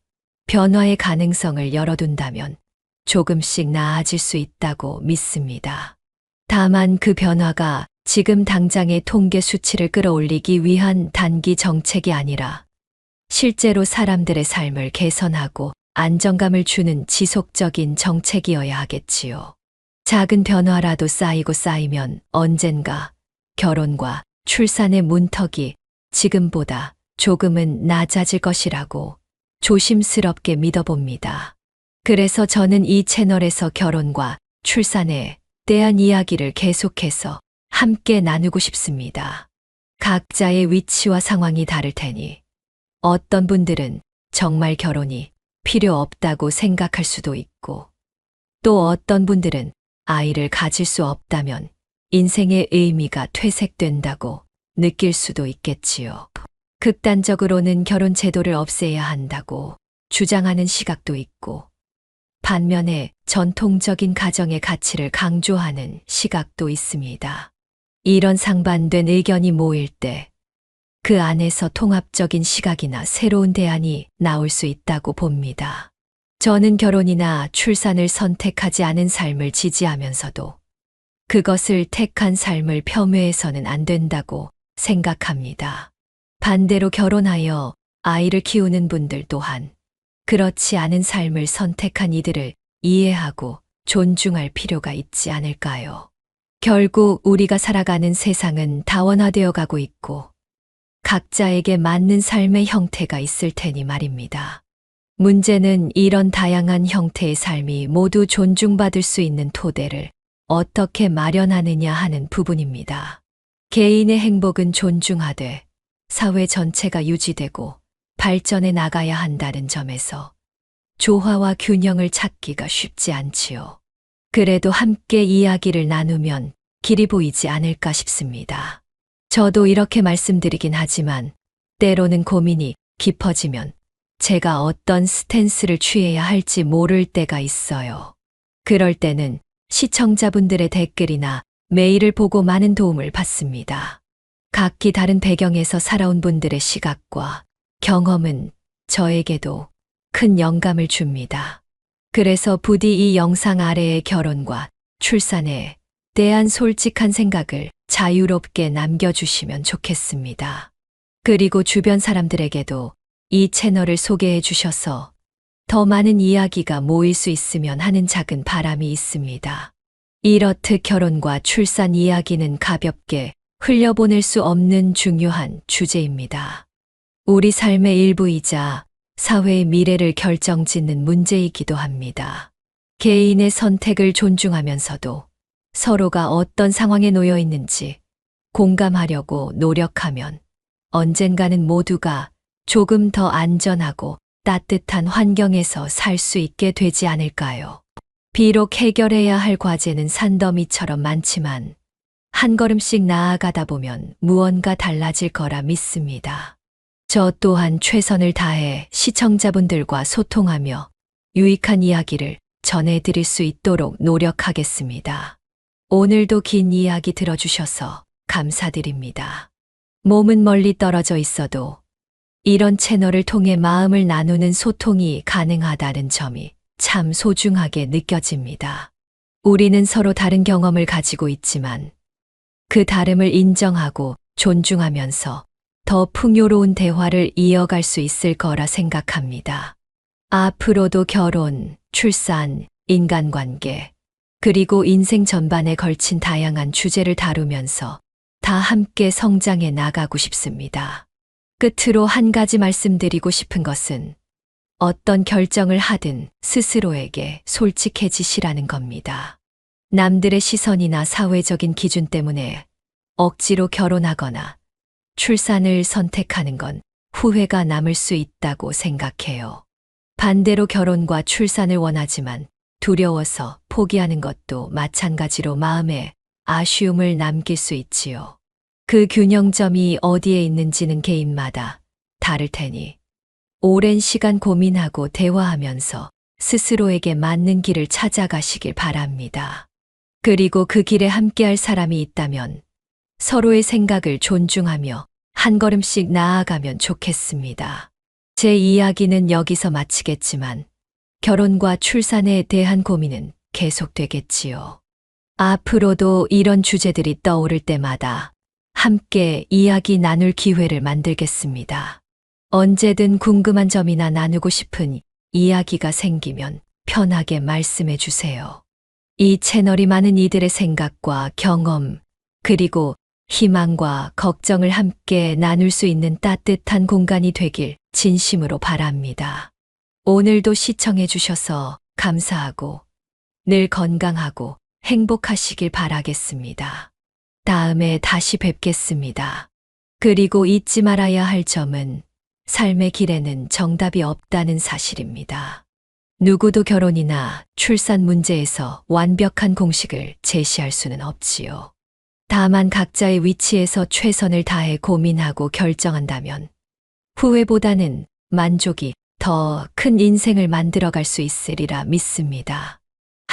[SPEAKER 1] 변화의 가능성을 열어둔다면 조금씩 나아질 수 있다고 믿습니다. 다만 그 변화가 지금 당장의 통계 수치를 끌어올리기 위한 단기 정책이 아니라 실제로 사람들의 삶을 개선하고 안정감을 주는 지속적인 정책이어야 하겠지요. 작은 변화라도 쌓이고 쌓이면 언젠가 결혼과 출산의 문턱이 지금보다 조금은 낮아질 것이라고 조심스럽게 믿어봅니다. 그래서 저는 이 채널에서 결혼과 출산에 대한 이야기를 계속해서 함께 나누고 싶습니다. 각자의 위치와 상황이 다를 테니 어떤 분들은 정말 결혼이 필요 없다고 생각할 수도 있고 또 어떤 분들은 아이를 가질 수 없다면 인생의 의미가 퇴색된다고 느낄 수도 있겠지요. 극단적으로는 결혼 제도를 없애야 한다고 주장하는 시각도 있고 반면에 전통적인 가정의 가치를 강조하는 시각도 있습니다. 이런 상반된 의견이 모일 때 그 안에서 통합적인 시각이나 새로운 대안이 나올 수 있다고 봅니다. 저는 결혼이나 출산을 선택하지 않은 삶을 지지하면서도 그것을 택한 삶을 폄훼해서는 안 된다고 생각합니다. 반대로 결혼하여 아이를 키우는 분들 또한 그렇지 않은 삶을 선택한 이들을 이해하고 존중할 필요가 있지 않을까요? 결국 우리가 살아가는 세상은 다원화되어 가고 있고 각자에게 맞는 삶의 형태가 있을 테니 말입니다. 문제는 이런 다양한 형태의 삶이 모두 존중받을 수 있는 토대를 어떻게 마련하느냐 하는 부분입니다. 개인의 행복은 존중하되 사회 전체가 유지되고 발전해 나가야 한다는 점에서 조화와 균형을 찾기가 쉽지 않지요. 그래도 함께 이야기를 나누면 길이 보이지 않을까 싶습니다. 저도 이렇게 말씀드리긴 하지만 때로는 고민이 깊어지면 제가 어떤 스탠스를 취해야 할지 모를 때가 있어요. 그럴 때는 시청자분들의 댓글이나 메일을 보고 많은 도움을 받습니다. 각기 다른 배경에서 살아온 분들의 시각과 경험은 저에게도 큰 영감을 줍니다. 그래서 부디 이 영상 아래의 결혼과 출산에 대한 솔직한 생각을 자유롭게 남겨주시면 좋겠습니다. 그리고 주변 사람들에게도 이 채널을 소개해 주셔서 더 많은 이야기가 모일 수 있으면 하는 작은 바람이 있습니다. 이렇듯 결혼과 출산 이야기는 가볍게 흘려보낼 수 없는 중요한 주제입니다. 우리 삶의 일부이자 사회의 미래를 결정짓는 문제이기도 합니다. 개인의 선택을 존중하면서도 서로가 어떤 상황에 놓여 있는지 공감하려고 노력하면 언젠가는 모두가 조금 더 안전하고 따뜻한 환경에서 살 수 있게 되지 않을까요? 비록 해결해야 할 과제는 산더미처럼 많지만 한 걸음씩 나아가다 보면 무언가 달라질 거라 믿습니다. 저 또한 최선을 다해 시청자분들과 소통하며 유익한 이야기를 전해드릴 수 있도록 노력하겠습니다. 오늘도 긴 이야기 들어주셔서 감사드립니다. 몸은 멀리 떨어져 있어도 이런 채널을 통해 마음을 나누는 소통이 가능하다는 점이 참 소중하게 느껴집니다. 우리는 서로 다른 경험을 가지고 있지만 그 다름을 인정하고 존중하면서 더 풍요로운 대화를 이어갈 수 있을 거라 생각합니다. 앞으로도 결혼, 출산, 인간관계, 그리고 인생 전반에 걸친 다양한 주제를 다루면서 다 함께 성장해 나가고 싶습니다. 끝으로 한 가지 말씀드리고 싶은 것은 어떤 결정을 하든 스스로에게 솔직해지시라는 겁니다. 남들의 시선이나 사회적인 기준 때문에 억지로 결혼하거나 출산을 선택하는 건 후회가 남을 수 있다고 생각해요. 반대로 결혼과 출산을 원하지만 두려워서 포기하는 것도 마찬가지로 마음에 아쉬움을 남길 수 있지요. 그 균형점이 어디에 있는지는 개인마다 다를 테니 오랜 시간 고민하고 대화하면서 스스로에게 맞는 길을 찾아가시길 바랍니다. 그리고 그 길에 함께할 사람이 있다면 서로의 생각을 존중하며 한 걸음씩 나아가면 좋겠습니다. 제 이야기는 여기서 마치겠지만 결혼과 출산에 대한 고민은 계속되겠지요. 앞으로도 이런 주제들이 떠오를 때마다 함께 이야기 나눌 기회를 만들겠습니다. 언제든 궁금한 점이나 나누고 싶은 이야기가 생기면 편하게 말씀해 주세요. 이 채널이 많은 이들의 생각과 경험, 그리고 희망과 걱정을 함께 나눌 수 있는 따뜻한 공간이 되길 진심으로 바랍니다. 오늘도 시청해 주셔서 감사하고 늘 건강하고 행복하시길 바라겠습니다. 다음에 다시 뵙겠습니다. 그리고 잊지 말아야 할 점은 삶의 길에는 정답이 없다는 사실입니다. 누구도 결혼이나 출산 문제에서 완벽한 공식을 제시할 수는 없지요. 다만 각자의 위치에서 최선을 다해 고민하고 결정한다면 후회보다는 만족이 더 큰 인생을 만들어갈 수 있으리라 믿습니다.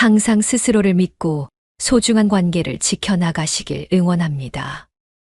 [SPEAKER 1] 항상 스스로를 믿고 소중한 관계를 지켜나가시길 응원합니다.